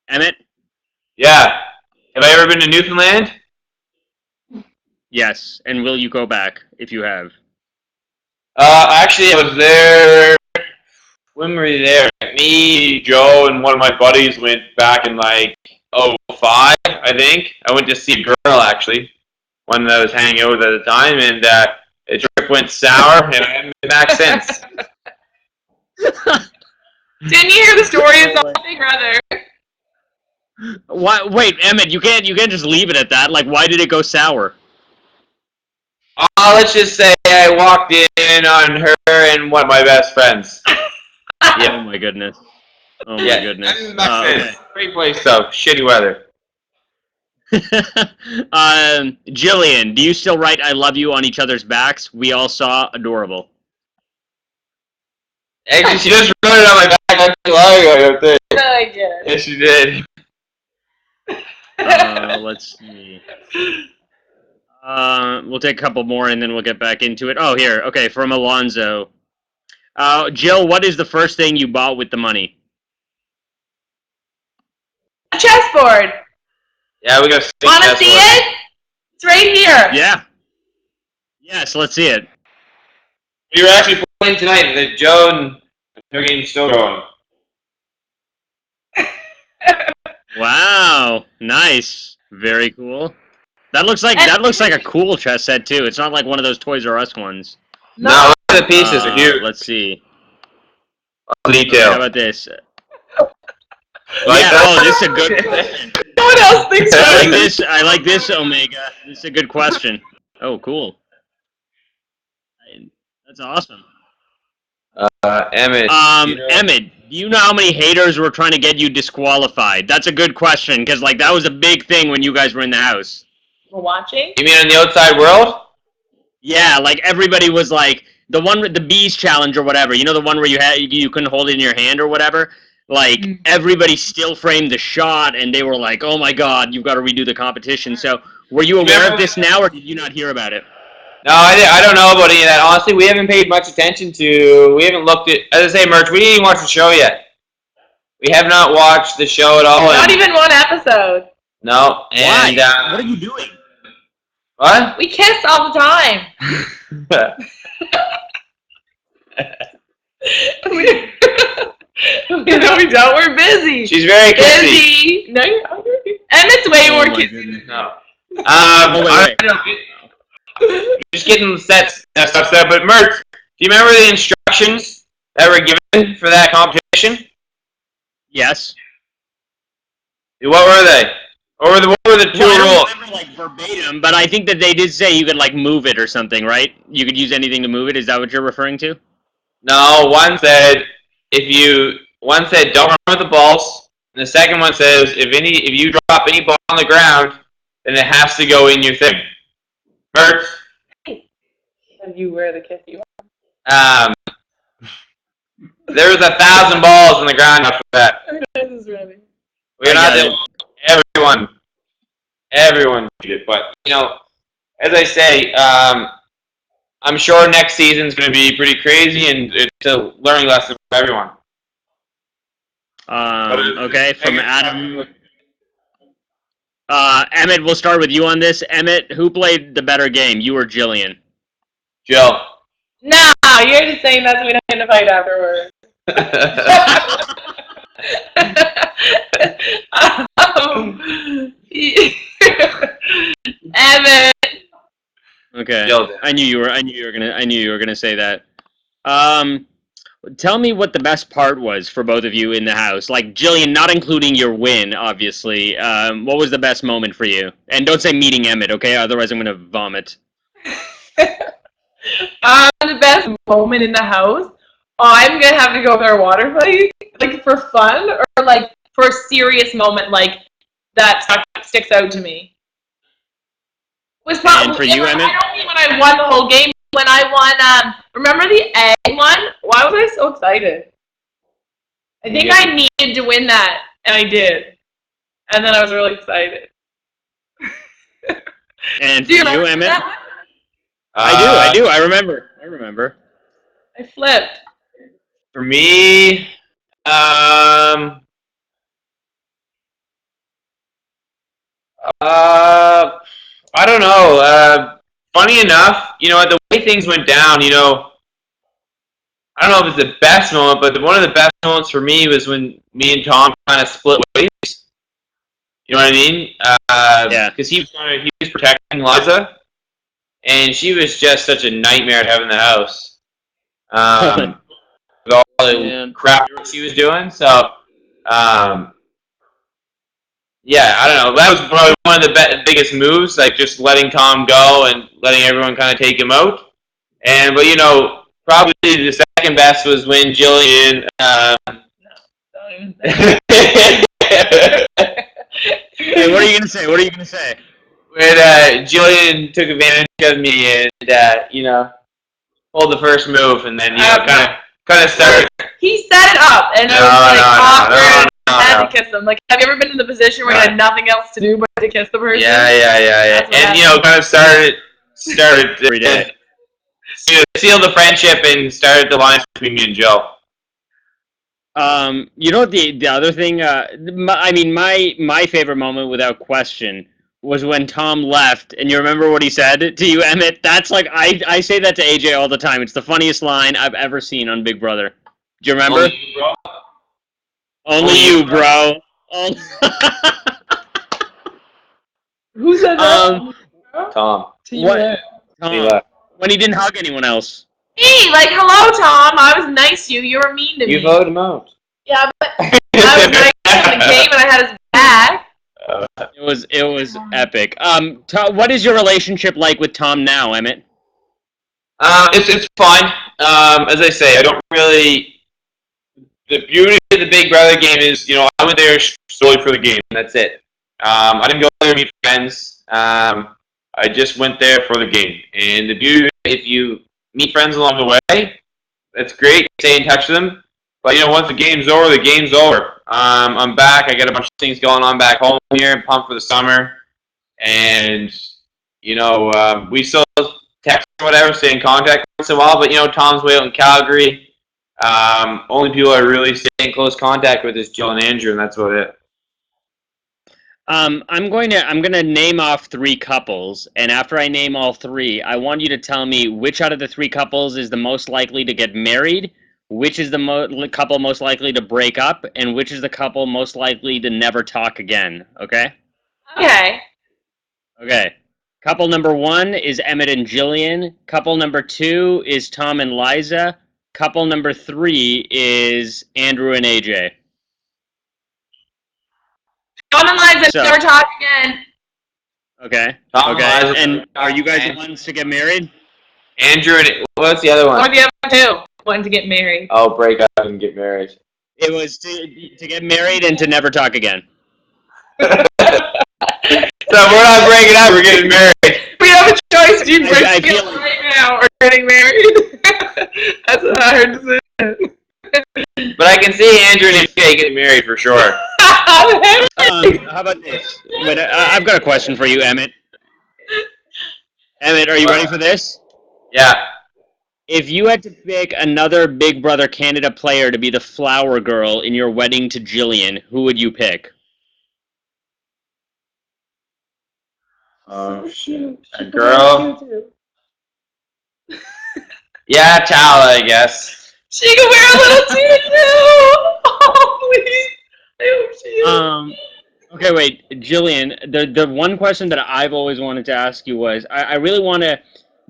Emmett? Yeah. Have I ever been to Newfoundland? Yes. And will you go back if you have? Actually, I was there. When were you there? Me, Joe, and one of my buddies went back in like '05, I think. I went to see a girl actually when I was hanging out at the time, and the trip went sour, and I haven't been back since. Didn't you hear the story of something, brother? Why? Wait, Emmett, you can't just leave it at that. Like, why did it go sour? Let's just say I walked in on her and one of my best friends. Yeah. Oh my goodness. Oh my goodness. Okay. Great place though. Shitty weather. Jillian, do you still write "I love you" on each other's backs? We all saw. Adorable. Actually, she just wrote it on my back not too long ago, I think. I get it. Yes, she did. Let's see. We'll take a couple more and then we'll get back into it. Oh, here. Okay, from Alonzo. Jill, what is the first thing you bought with the money? A chessboard. Yeah, we got to Want to see it? It's right here. Yeah. Yes, let's see it. We were actually playing tonight. The Joe and their game's still going. Wow, nice, very cool. That looks like a cool chess set too. It's not like one of those Toys R Us ones. No, look at the pieces are huge. Let's see. Detail. Okay, how about this? Like yeah. that? Oh, this is a good question. What else thinks I like this, Omega. This is a good question. Oh, cool. That's awesome. Emmett. Emmett, do you know how many haters were trying to get you disqualified? That's a good question, because like that was a big thing when you guys were in the house. We're watching? You mean in the outside world? Yeah, like everybody was like the one with the bees challenge or whatever. You know, the one where you couldn't hold it in your hand or whatever. Like everybody still framed the shot, and they were like, "Oh my God, you've got to redo the competition." So, were you aware of this now, or did you not hear about it? No, I don't know about any of that. Honestly, we haven't paid much attention to. We haven't looked at. As I say, Murtz, we didn't even watch the show yet. We have not watched the show at all. Not even one episode. No. And, why? What are you doing? What? We kiss all the time. We don't. We're busy. She's very kissy. Busy. No, you're hungry. Emmett's way more kissy. No. Wait. I don't know. Just getting stuff set. But Murtz, do you remember the instructions that were given for that competition? Yes. What were they? What were the two I don't rules? remember like verbatim, but I think that they did say you could like move it or something, right? You could use anything to move it. Is that what you're referring to? No, one said don't run with the balls. And the second one says if you drop any ball on the ground, then it has to go in your thing. Murtz. And you wear the kissy one. There was 1,000 balls on the ground after that. This is ready. We're not everyone did it, but as I say, I'm sure next season's going to be pretty crazy, and it's a learning lesson for everyone. Okay, from Adam. Emmett, we'll start with you on this. Emmett, who played the better game, you or Jillian? Jill. No, you're just saying that so we don't get in a fight afterwards. Emmett. Okay. Jill. I knew you were gonna say that. Tell me what the best part was for both of you in the house. Like Jillian, not including your win, obviously. What was the best moment for you? And don't say meeting Emmett, okay? Otherwise, I'm gonna vomit. The best moment in the house. Oh, I'm gonna have to go with our water fight, like for fun, or like for a serious moment, like that sticks out to me. Was probably, and for you, Emmett? I don't mean when I won the whole game. When I won, remember the egg one? Why was I so excited? I think I needed to win that, and I did. And then I was really excited. And for you, Emmett? That? I do. I remember. I flipped. For me, I don't know. Funny enough, the way things went down, I don't know if it's the best moment, but one of the best moments for me was when me and Tom kind of split ways. You know what I mean? Yeah. Because he was protecting Liza, and she was just such a nightmare to have in the house. With all the crap she was doing. So, yeah, I don't know. That was probably one of the biggest moves, like just letting Tom go and letting everyone kind of take him out. But probably the second best was when Jillian. Don't even say Hey, what are you gonna say? When Jillian took advantage of me and pulled the first move, and then kind of started. He set it up, and I was awkward. I had to kiss him. Like, have you ever been in the position where you had nothing else to do but to kiss the person? Yeah. And kind of started Every day. Sealed the friendship and started the alliance between me and Jill. The other thing, my favorite moment without question was when Tom left, and you remember what he said to you, Emmett? That's like, I say that to AJ all the time. It's the funniest line I've ever seen on Big Brother. Do you remember? Only you, bro. Who said that? Tom. What? Tom. When he didn't hug anyone else. Hey, like, hello, Tom. I was nice to you. You were mean to me. You voted him out. Yeah, but I was nice in the game, and I had his back. It was epic. Tom, what is your relationship like with Tom now, Emmett? It's fine. As I say, I don't really. The beauty of the Big Brother game is, I went there solely for the game. That's it. I didn't go there to meet friends. I just went there for the game. And the beauty, if you meet friends along the way, that's great. Stay in touch with them. But once the game's over, the game's over. I'm back. I got a bunch of things going on back home here. I'm pumped for the summer, and we still text or whatever, stay in contact once in a while. But Tom's way out in Calgary. Only people I really stay in close contact with is Jill and Andrew, and that's about it. I'm going to name off 3 couples, and after I name all 3, I want you to tell me which out of the 3 couples is the most likely to get married, which is the couple most likely to break up, and which is the couple most likely to never talk again. Okay? Okay. Couple number 1 is Emmett and Jillian. Couple number 2 is Tom and Liza. Couple number 3 is Andrew and AJ. Tom and Liza never talk again. Okay. Tom okay. And are you guys the ones to get married? Andrew and what's the other one? Or the other 2 wanting to get married. Oh, break up and get married. It was to get married and to never talk again. So we're not breaking up. We're getting married. We have a choice. Do you break up right now or getting married? That's a hard decision. But I can see Andrew and AJ getting married for sure. How about this? I've got a question for you, Emmett. Emmett, are you ready for this? Yeah. If you had to pick another Big Brother Canada player to be the flower girl in your wedding to Jillian, who would you pick? Oh, shit. A girl? Yeah, Tala, I guess. She can wear a little tutu! Oh, please. I hope she is. Okay, wait, Jillian. The one question that I've always wanted to ask you was, I really want to.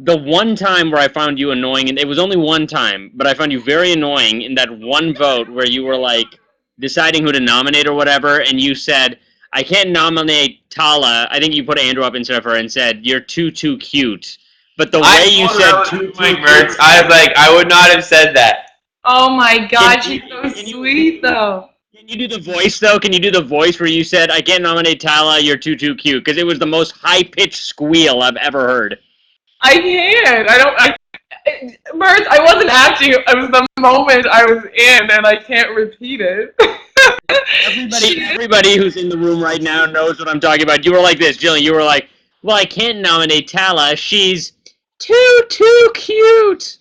The one time where I found you annoying, and it was only one time, but I found you very annoying in that one vote where you were like deciding who to nominate or whatever, and you said, "I can't nominate Tala." I think you put Andrew up instead of her and said, "You're too cute." But the way you said too Murtz, I was like, I would not have said that. Oh my god, she's so sweet though. Can you do the voice though? Can you do the voice where you said, "I can't nominate Tala, you're too cute"? Because it was the most high-pitched squeal I've ever heard. I can't. Murtz, I wasn't acting. It was the moment I was in, and I can't repeat it. Everybody who's in the room right now knows what I'm talking about. You were like this, Jillian. You were like, "Well, I can't nominate Tala. She's too cute."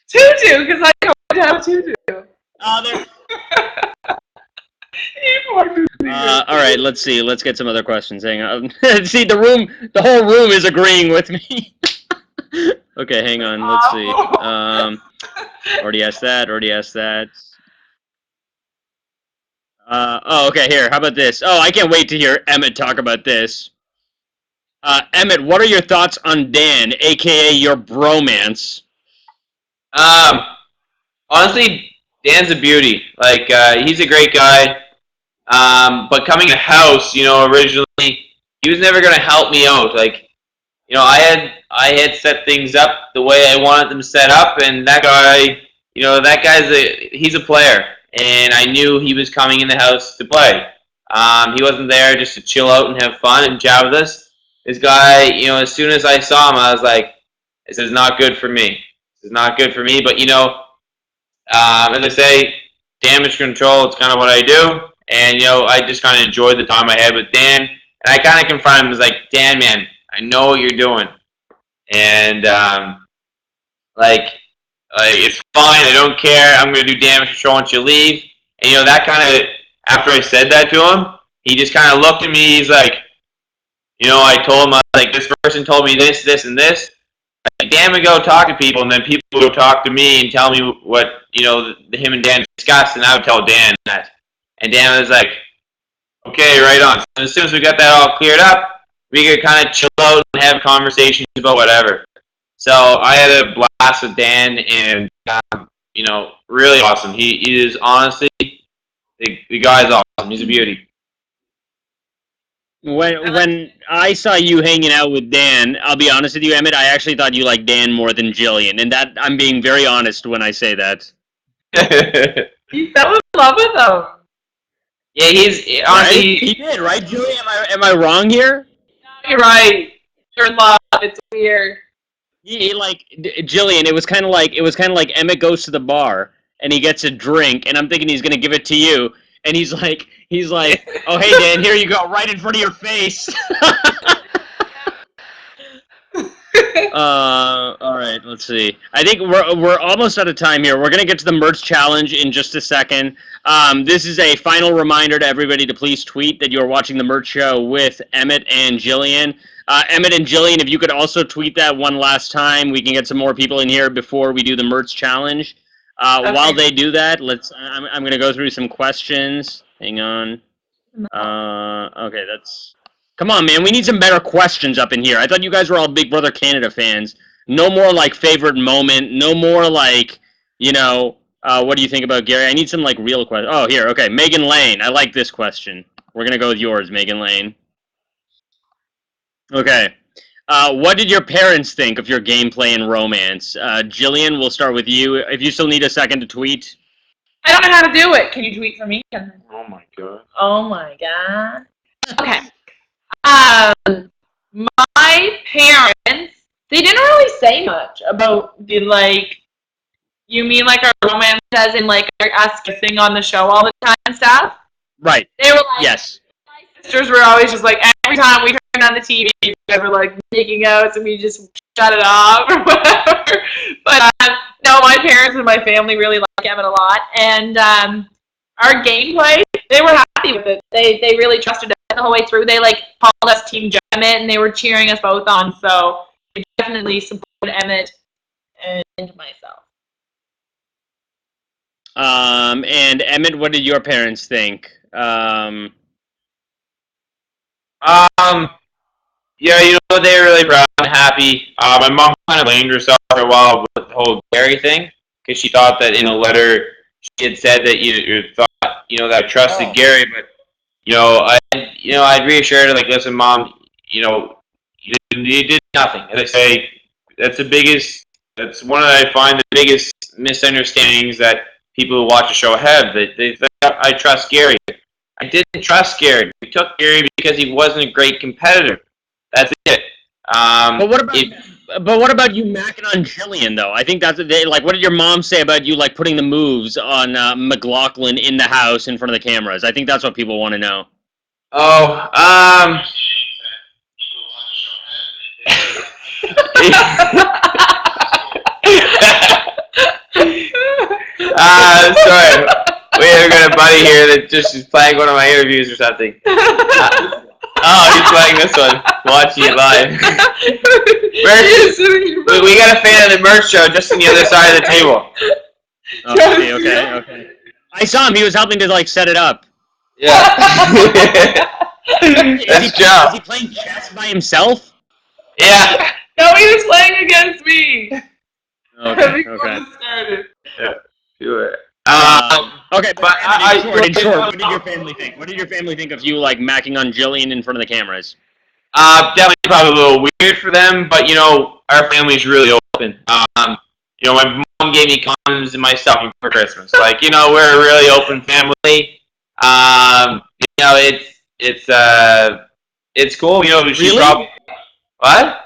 Tutu, because I don't have tutu. Oh, all right, let's see. Let's get some other questions. Hang on. See, the whole room is agreeing with me. Okay, hang on. Let's see. Already asked that. Oh, okay, here. How about this? Oh, I can't wait to hear Emmett talk about this. Emmett, what are your thoughts on Dan, a.k.a. your bromance? Honestly, Dan's a beauty. Like, he's a great guy. But coming to house, originally, he was never going to help me out. Like, I had set things up the way I wanted them set up, and that guy, he's a player, and I knew he was coming in the house to play. He wasn't there just to chill out and have fun and chat with us. This guy, as soon as I saw him, I was like, this is not good for me. This is not good for me, but, as I say, damage control, it's kind of what I do. And, I just kind of enjoyed the time I had with Dan. And I kind of confronted him. I was like, Dan, man, I know what you're doing. And, it's fine. I don't care. I'm going to do damage control once you leave. And, that kind of, after I said that to him, he just kind of looked at me. He's like, I told him, this person told me this, this, and this. Like, Dan would go talk to people, and then people would go talk to me and tell me what, him and Dan discussed, and I would tell Dan that. And Dan was like, okay, right on. So as soon as we got that all cleared up, we could kind of chill out and have conversations about whatever. So I had a blast with Dan, and, really awesome. He is honestly, the guy's awesome. He's a beauty. When I saw you hanging out with Dan, I'll be honest with you, Emmett, I actually thought you liked Dan more than Jillian, and that I'm being very honest when I say that. He fell in love with him. Yeah, he's honestly. Right? He did, right, Jillian? Am I wrong here? No, you're right. You're in love. It's weird. Jillian. It was kind of like Emmett goes to the bar and he gets a drink, and I'm thinking he's gonna give it to you, and he's like, oh hey Dan, here you go, right in front of your face. All right, let's see. I think we're almost out of time here. We're gonna get to the Murtz challenge in just a second. This is a final reminder to everybody to please tweet that you're watching the Murtz show with Emmett and Jillian. Emmett and Jillian, if you could also tweet that one last time, we can get some more people in here before we do the Murtz challenge. Okay. While they do that, I'm going to go through some questions. Hang on. Okay, that's... Come on, man. We need some better questions up in here. I thought you guys were all Big Brother Canada fans. No more, favorite moment. No more, what do you think about Gary? I need some, real questions. Oh, here. Okay, Megan Lane. I like this question. We're going to go with yours, Megan Lane. Okay. What did your parents think of your gameplay and romance? Jillian, we'll start with you. If you still need a second to tweet. I don't know how to do it. Can you tweet for me? Oh my god. Oh my god. Okay. My parents, they didn't really say much about the, you mean our romance as in us kissing on the show all the time and stuff? Right. They were yes. My sisters were always just every time we turned on the TV, they were making out, and we just shut it off or whatever. But no, my parents and my family really like Emmett a lot, and our gameplay, they were happy with it. They really trusted us the whole way through. They like called us Team Emmett, and they were cheering us both on. So they definitely supported Emmett and myself. And Emmett, what did your parents think? Yeah, you know, they were really proud and happy. My mom kind of blamed herself for a while with the whole Gary thing, because she thought that in a letter she had said that you thought, you know, that I trusted Gary, but I'd reassured her, like, listen, Mom, you know, you did nothing. And I say that's one of I find the biggest misunderstandings that people who watch the show have. That they think I trust Gary. I didn't trust Gary. We took Gary because he wasn't a great competitor. That's it. But what about you macking on Jillian though? I think that's like. What did your mom say about you like putting the moves on MacLaughlin in the house in front of the cameras? I think that's what people want to know. Oh, sorry. We have got a buddy here that just is playing one of my interviews or something. He's playing this one. Watching it live. We got a fan of the Murtz show just on the other side of the table. Okay. I saw him. He was helping to like set it up. Yeah. That's Joe. Is he playing chess by himself? Yeah. No, he was playing against me. Okay. Yeah. Sure. Okay, but in short, what did your family think? What did your family think of you like macking on Jillian in front of the cameras? Definitely probably a little weird for them, but you know, our family's really open. You know, my mom gave me condoms and my stocking for Christmas. Like, you know, we're a really open family. You know, it's cool. You know, she really? probably what?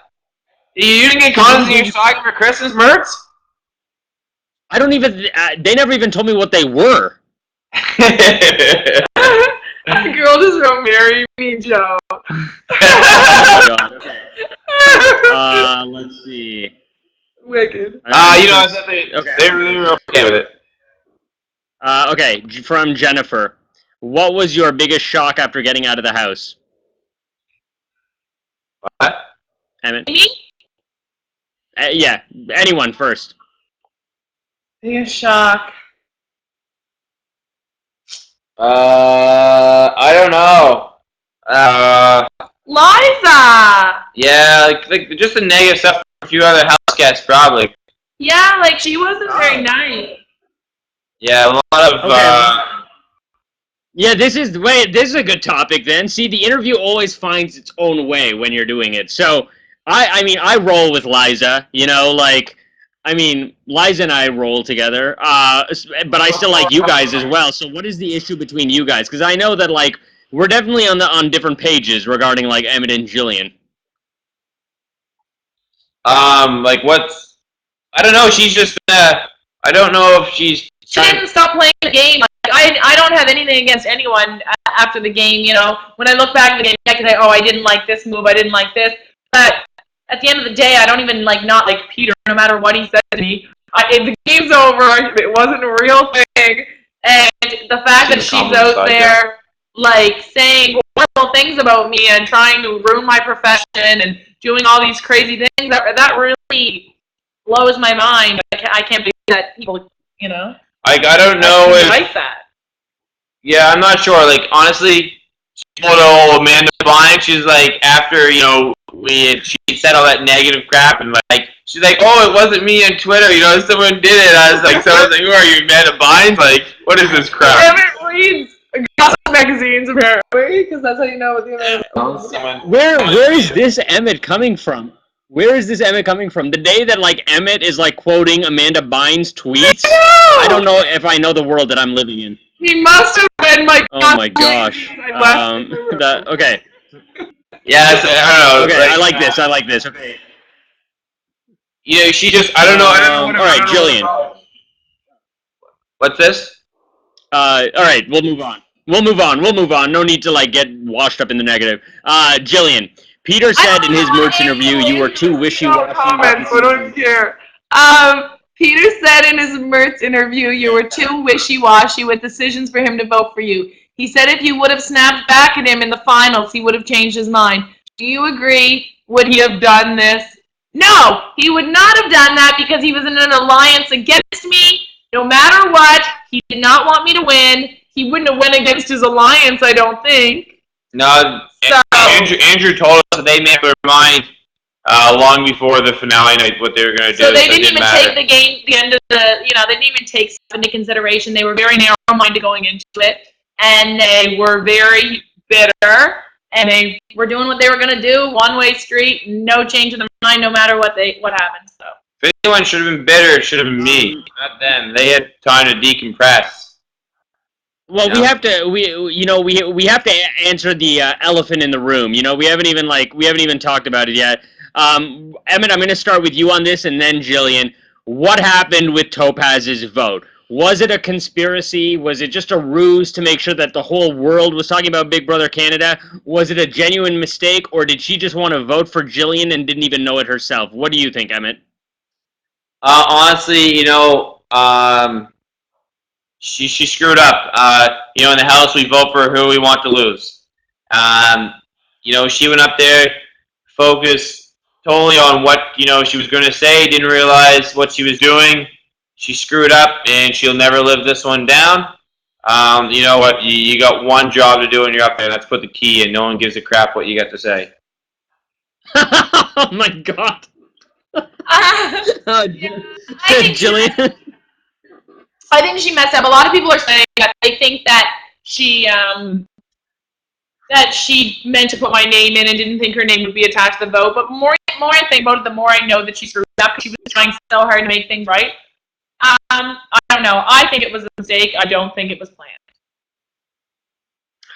You didn't get condoms in your stocking for Christmas, Murtz? I don't even. They never even told me what they were. The girl just wrote "Marry Me, Joe." Oh my God. Okay. Let's see. Wicked. You know, they really were okay with it. Okay, from Jennifer. What was your biggest shock after getting out of the house? What? Emmett? Yeah, anyone first. Biggest shock. I don't know. Liza! Yeah, like just the negative stuff from a few other house guests, probably. Yeah, like she wasn't very nice. Yeah, a lot of. Yeah, this is a good topic then. See, the interview always finds its own way when you're doing it. So, I mean, I roll with Liza, you know, like, I mean, Liza and I roll together, but I still like you guys as well. So what is the issue between you guys? Because I know that, like, we're definitely on different pages regarding, like, Emmett and Jillian. Like, what's... I don't know, she's just, I don't know if she's... She didn't stop playing the game. I don't have anything against anyone after the game, you know. When I look back at the game, I can say, oh, I didn't like this move, I didn't like this. But at the end of the day, I don't even not like Peter, no matter what he said to me. If the game's over, it wasn't a real thing. And the fact that she's out there, like, saying horrible things about me and trying to ruin my profession and doing all these crazy things, that really blows my mind. I can't believe that people, you know. Like, I don't know if... like that. Yeah, I'm not sure. Like, honestly, she told old Amanda Blind, she's like, after, you know, she said all that negative crap, and like, she's like, oh, it wasn't me on Twitter, you know, someone did it. I was like, who are you, Amanda Blind? Like, what is this crap? Emmett reads gossip magazines, apparently, because that's how you know what the Emmett. Where is this Emmett coming from? Where is this Emmett coming from? The day that, like, Emmett is, like, quoting Amanda Bynes' tweets, I don't know if I know the world that I'm living in. He must have been my oh my gosh. Okay. Yes, I don't know. Okay, I like this. Okay. You know, she just, I don't know. All right, Jillian. What's this? All right, we'll move on. We'll move on. No need to, like, get washed up in the negative. Jillian, Peter said in his Murtz interview you were too wishy-washy. Comments, I don't care. Peter said in his Murtz interview you were too wishy-washy with decisions for him to vote for you. He said if you would have snapped back at him in the finals, he would have changed his mind. Do you agree? Would he have done this? No, he would not have done that because he was in an alliance against me. No matter what, he did not want me to win. He wouldn't have went against his alliance, I don't think. No, So, Andrew told us that they made up their mind long before the finale night what they were going to do. so they didn't even take the end of the, they didn't even take stuff into consideration. They were very narrow-minded going into it, and they were very bitter, and they were doing what they were going to do, one-way street, no change in their mind, no matter what happened. So. If anyone should have been bitter, it should have been me, not them. They had time to decompress. Well, we have to answer the elephant in the room. We haven't even talked about it yet. Emmett, I'm going to start with you on this, and then Jillian. What happened with Topaz's vote? Was it a conspiracy? Was it just a ruse to make sure that the whole world was talking about Big Brother Canada? Was it a genuine mistake, or did she just want to vote for Jillian and didn't even know it herself? What do you think, Emmett? Honestly, she screwed up. In the house, we vote for who we want to lose. She went up there, focused totally on what, she was going to say, didn't realize what she was doing. She screwed up, and she'll never live this one down. You know what? You got one job to do when you're up there. That's put the key in. No one gives a crap what you got to say. Oh, my God. Jillian? I think she messed up. A lot of people are saying that they think that she meant to put my name in and didn't think her name would be attached to the vote. But the more I think about it, the more I know that she screwed up because she was trying so hard to make things right. I don't know. I think it was a mistake. I don't think it was planned.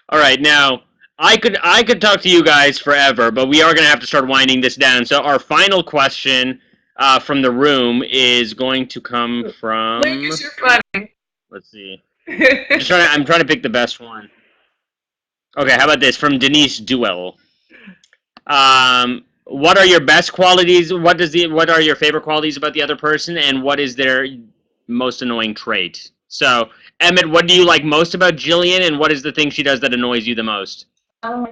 All right, now I could talk to you guys forever, but we are going to have to start winding this down. So our final question from the room is going to come from. Lucas, you're funny. Let's see. I'm trying to pick the best one. Okay, how about this from Denise Duell? What are your best qualities? What are your favorite qualities about the other person, and what is their most annoying trait? So, Emmett, what do you like most about Jillian, and what is the thing she does that annoys you the most? Oh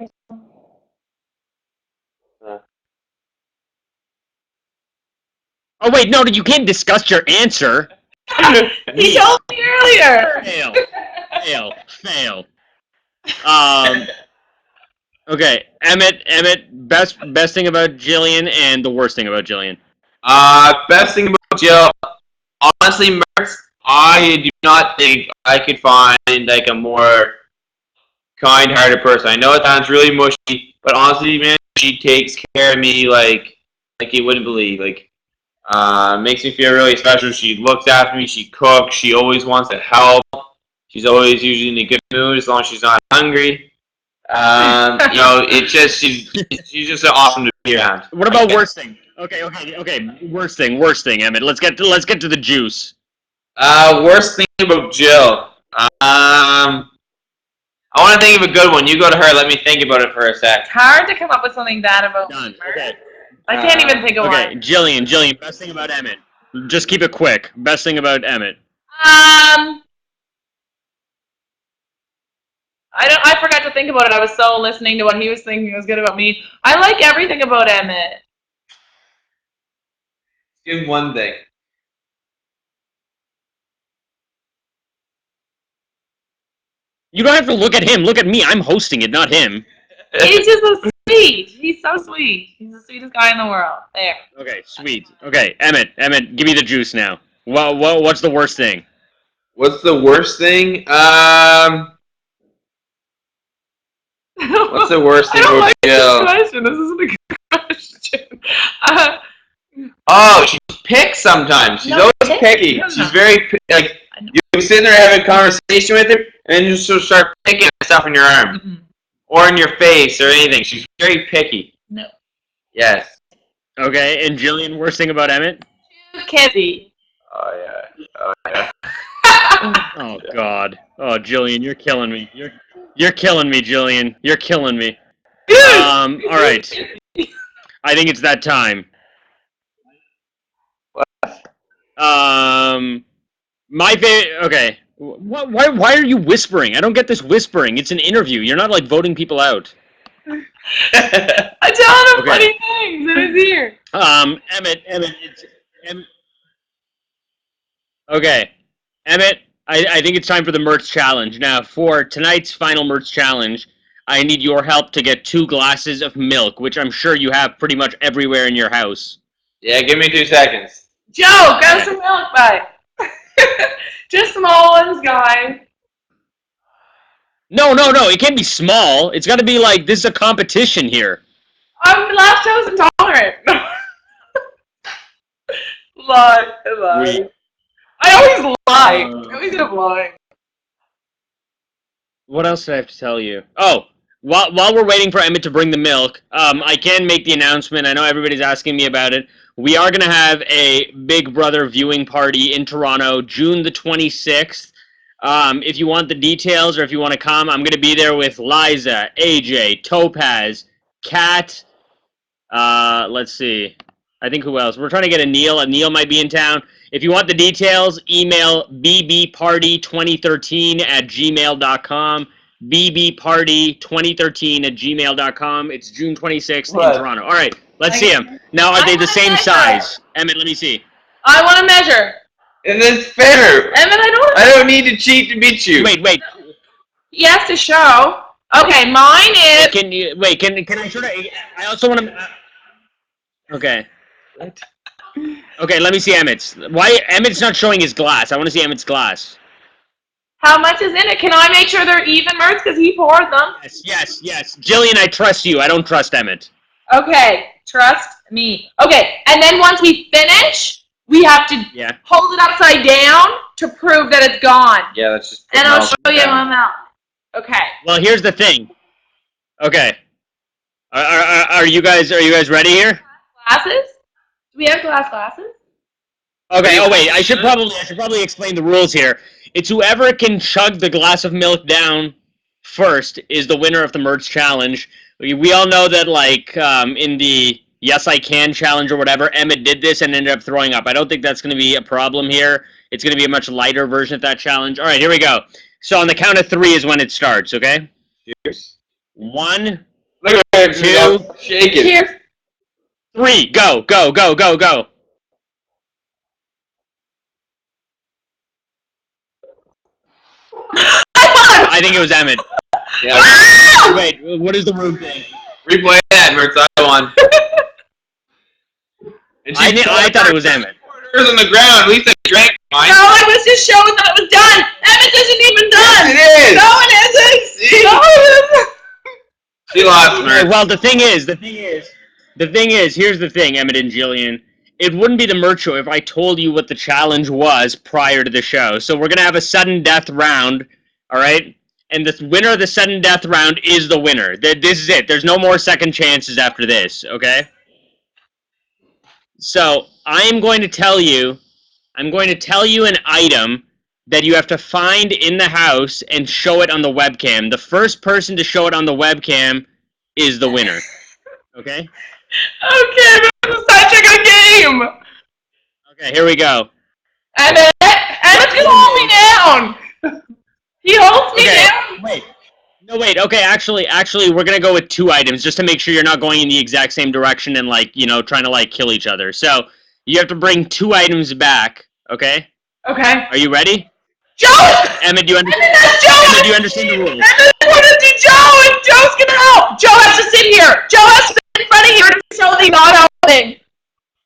wait, no, you can't discuss your answer. He told me earlier. Fail. Okay, Emmett, best thing about Jillian and the worst thing about Jillian. Best thing about Jill, honestly, Murtz, I do not think I could find like a more kind-hearted person. I know it sounds really mushy, but honestly, man, she takes care of me like you wouldn't believe. Makes me feel really special. She looks after me. She cooks. She always wants to help. She's always usually in a good mood as long as she's not hungry. It's just she's just awesome to be around. What about worst thing? Okay. Worst thing, Emmett. Let's get to the juice. Worst thing about Jill. I want to think of a good one. You go to her. Let me think about it for a sec. It's hard to come up with something bad about Done. her. Okay. I can't even think of one. Okay, Jillian, best thing about Emmett. Just keep it quick. Best thing about Emmett. I forgot to think about it. I was so listening to what he was thinking was good about me. I like everything about Emmett. Give him one thing. You don't have to look at him. Look at me. I'm hosting it, not him. He's just so sweet. He's so sweet. He's the sweetest guy in the world. There. Okay, sweet. Okay, Emmett, give me the juice now. What's the worst thing? What's the worst thing? What's the worst thing about Jill? This isn't a good question. She picks sometimes. She's always picky. No. She's very you sit there having a conversation with her, and then she'll start picking at stuff in your arm. Mm-hmm. Or in your face, or anything. She's very picky. No. Yes. Okay, and Jillian, worst thing about Emmett? Kizzy. Oh yeah. Oh God. Oh, Jillian, you're killing me. You're killing me, Jillian. You're killing me. All right. I think it's that time. My favorite. Okay. Why are you whispering? I don't get this whispering. It's an interview. You're not like voting people out. I tell him funny things in his ear. Emmett, okay. Emmett, I think it's time for the Murtz challenge. Now, for tonight's final Murtz challenge, I need your help to get 2 glasses of milk, which I'm sure you have pretty much everywhere in your house. Yeah, give me 2 seconds. Joe, got some milk, bye. Just small ones, guys. No, it can't be small. It's got to be like, this is a competition here. I'm lactose intolerant. Lie. I always lie. I always end up lying. What else did I have to tell you? Oh, while we're waiting for Emmett to bring the milk, I can make the announcement. I know everybody's asking me about it. We are going to have a Big Brother viewing party in Toronto, June the 26th. If you want the details or if you want to come, I'm going to be there with Liza, AJ, Topaz, Kat, let's see. I think who else? We're trying to get a Neil. Neil might be in town. If you want the details, email bbparty2013@gmail.com. bbparty2013@gmail.com. It's June 26th in Toronto. All right, let's see them. Now, are they the same size? Emmett, let me see. I want to measure. Is this fair? Emmett, I don't need to cheat to beat you. Wait. He has to show. Okay, mine is. Can I sort of? I also want to. Okay. Okay, let me see Emmett's. Why Emmett's not showing his glass? I want to see Emmett's glass. How much is in it? Can I make sure they're even, Murtz? Because he poured them. Yes. Jillian, I trust you. I don't trust Emmett. Okay, trust me. Okay, and then once we finish, we have to hold it upside down to prove that it's gone. Yeah, that's just. And I'll show you my mouth. Okay. Well, here's the thing. Okay. Are you guys ready here? Glasses? Do we have glasses? Okay. Oh wait, I should probably explain the rules here. It's whoever can chug the glass of milk down first is the winner of the Murtz challenge. We all know that, like, in the Yes I Can challenge or whatever, Emmett did this and ended up throwing up. I don't think that's going to be a problem here. It's going to be a much lighter version of that challenge. All right, here we go. So on the count of 3 is when it starts. Okay. Cheers. 1, Look at 2, shake it. Cheers. 3. Go. I think it was Emmett. Yeah. Wait, what is the room thing? Replay that, Murtz. I won. I thought it was Emmett. Quarters on the ground. At least I drank mine. No, I was just showing that it was done. Emmett isn't even done. Yes, it is. No, it isn't. See? No, it isn't. She lost, Murtz. Well, the thing is, here's the thing, Emmett and Jillian. It wouldn't be the Murtz show if I told you what the challenge was prior to the show. So we're gonna have a sudden death round, all right? And the winner of the sudden death round is the winner. This is it. There's no more second chances after this, okay? So I'm going to tell you an item that you have to find in the house and show it on the webcam. The first person to show it on the webcam is the winner. Okay? Okay, this is such a good game. Okay, here we go. Emmett's gonna hold me down. He holds me down. Wait. Okay, actually, we're gonna go with 2 items just to make sure you're not going in the exact same direction and, like, you know, trying to, like, kill each other. So you have to bring 2 items back. Okay? Okay. Are you ready? Joe! Emmett, do you understand the rules? Emmett wanted to Joe, and Joe's gonna help. Joe has to sit here. Joe has to sit in front of here to show that he's not helping.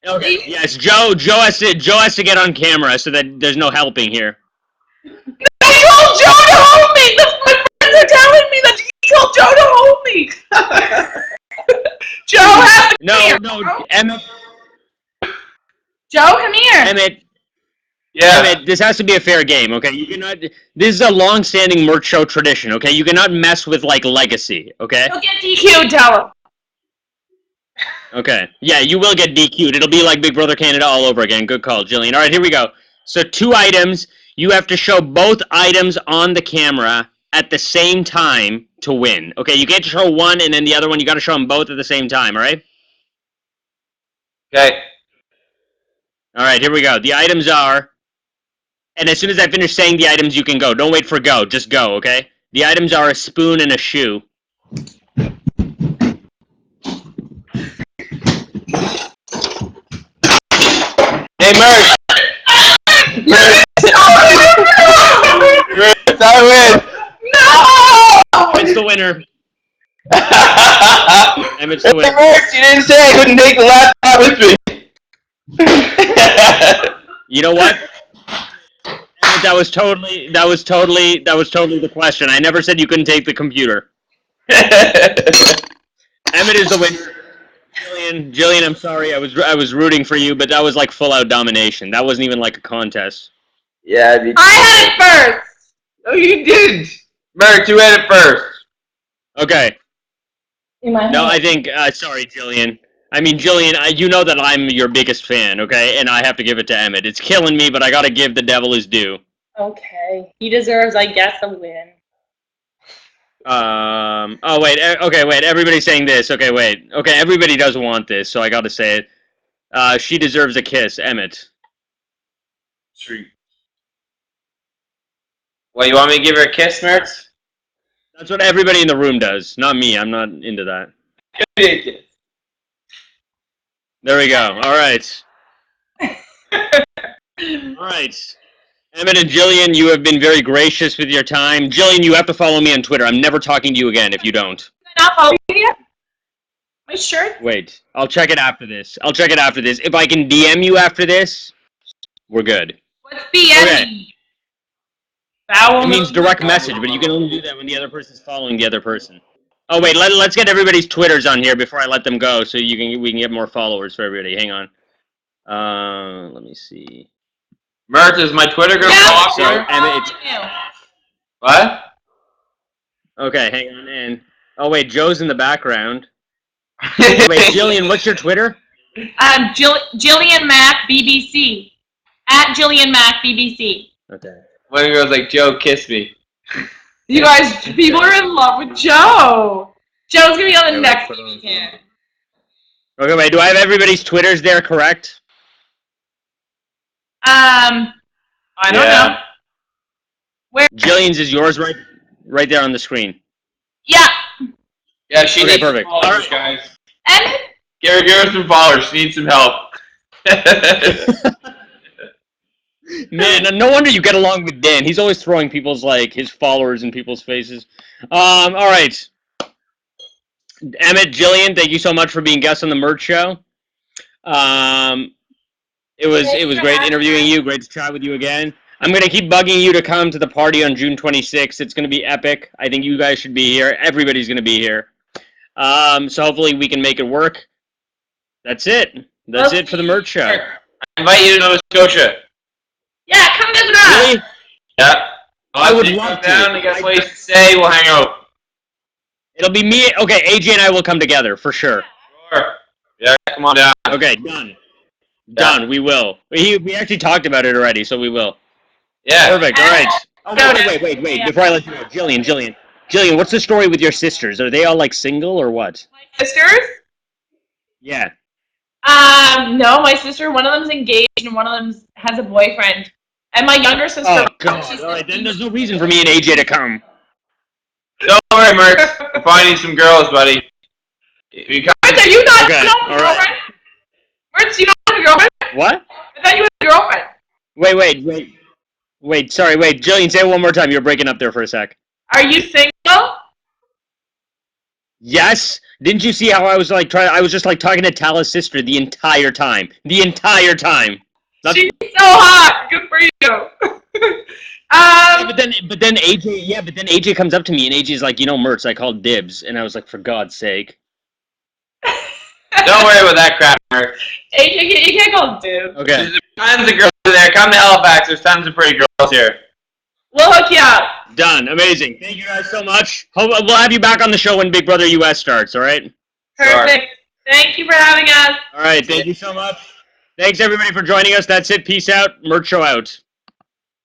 Okay. Yes, Joe has to get on camera so that there's no helping here. I told Joe to hold me. My friends are telling me that he told Joe to hold me. Joe has to come here. No, Emmett. Joe, come here. Emmett. Yeah. Emmett, this has to be a fair game, okay? You cannot. This is a long-standing Murtz show tradition, okay? You cannot mess with, like, legacy, okay? You'll get DQ'd, tell him. Okay. Yeah, you will get DQ'd. It'll be like Big Brother Canada all over again. Good call, Jillian. All right, here we go. So 2 items. You have to show both items on the camera at the same time to win. Okay, you can't show one and then the other one. You got to show them both at the same time, all right? Okay. All right, here we go. The items are, and as soon as I finish saying the items, you can go. Don't wait for go. Just go, okay? The items are a spoon and a shoe. Hey, Murtz! Murtz, I win! No! Emmett's the winner. Emmett's the Hey, winner. Murtz, you didn't say I couldn't take the laptop with me. You know what? Emmett, that was totally the question. I never said you couldn't take the computer. Emmett is the winner. Jillian, I'm sorry. I was rooting for you, but that was like full out domination. That wasn't even like a contest. Yeah, I had it first. No, you didn't. Murtz, you had it first. Okay. In my No, head. I think. Sorry, Jillian. I mean, Jillian, you know that I'm your biggest fan, okay? And I have to give it to Emmett. It's killing me, but I gotta give the devil his due. Okay. He deserves, I guess, a win. Oh, wait. Okay, wait. Everybody's saying this. Okay, wait. Okay, everybody does want this, so I gotta say it. She deserves a kiss, Emmett. Sweet. Well, you want me to give her a kiss, Murtz? That's what everybody in the room does. Not me. I'm not into that. Give me a kiss. There we go. All right. All right. Emmett and Jillian, you have been very gracious with your time. Jillian, you have to follow me on Twitter. I'm never talking to you again if you don't. Did I not follow you yet? My shirt? Wait. I'll check it after this. If I can DM you after this, we're good. What's DM? Okay. Foul It means move. direct message, but you can only do that when the other person's following the other person. Oh wait, let's get everybody's Twitters on here before I let them go, so we can get more followers for everybody. Hang on. Let me see. Murtz, is my Twitter gonna Yeah, go off so, here? Emmett, What? Okay, hang on. And oh wait, Joe's in the background. Wait, Jillian, what's your Twitter? Jillian Mac BBC. At Jillian Mac BBC. Okay. One girl's like, Joe, kiss me. You guys, people are in love with Joe. Joe's gonna be on the Yeah, next put it on. weekend. Okay, wait. Do I have everybody's Twitters there correct? I don't know. Jillian's is yours right there on the screen. Yeah. Yeah, she Okay, needs perfect. some followers, Alright. guys. And Give her some followers. She needs some help. Man, no wonder you get along with Dan. He's always throwing his followers in people's faces. All right. Emmett, Jillian, thank you so much for being guests on the Murtz Show. It was great interviewing you. Great to chat with you again. I'm gonna keep bugging you to come to the party on June 26th. It's gonna be epic. I think you guys should be here. Everybody's gonna be here. So hopefully we can make it work. That's it. That's it for the Murtz Show. I invite you to Nova Scotia. yeah, come visit us. Really? Yeah. I would Come love to. down, you got a place to stay, we'll hang out. It'll be me. Okay, AJ and I will come together for sure. Sure. Yeah, come on down. Okay, done. Done. We will. We actually talked about it already, so we will. Yeah. Perfect. All right. Oh, wait. Before I let you go, Jillian, what's the story with your sisters? Are they all like single or what? My sisters? Yeah. No, my sister, one of them's engaged and one of them has a boyfriend. And my younger sister. Oh God. All right, then there's no reason for me and AJ to come. Don't worry, Murtz. We're finding some girls, buddy. You come. Murtz, are you not Okay, know all a right. girlfriend? Murtz, you don't have a girlfriend? What? I thought you had a girlfriend. Wait. Sorry. Wait, Jillian, say it one more time. You're breaking up there for a sec. Are you single? Yes. Didn't you see how I was like I was just like talking to Tala's sister the entire time. The entire time. That's- She's so hot. Good for you. Yeah, but then AJ comes up to me and AJ's like, Murtz, I called dibs, and I was like, for God's sake. Don't worry about that crap, Murtz. AJ, you can't call dude. Okay. There's tons of girls there. Come to Halifax. There's tons of pretty girls here. We'll hook you up. Done. Amazing. Thank you guys so much. We'll have you back on the show when Big Brother US starts, all right? Perfect. Thank you for having us. All right. Thank you so much. Thanks, everybody, for joining us. That's it. Peace out. Murtz Show out.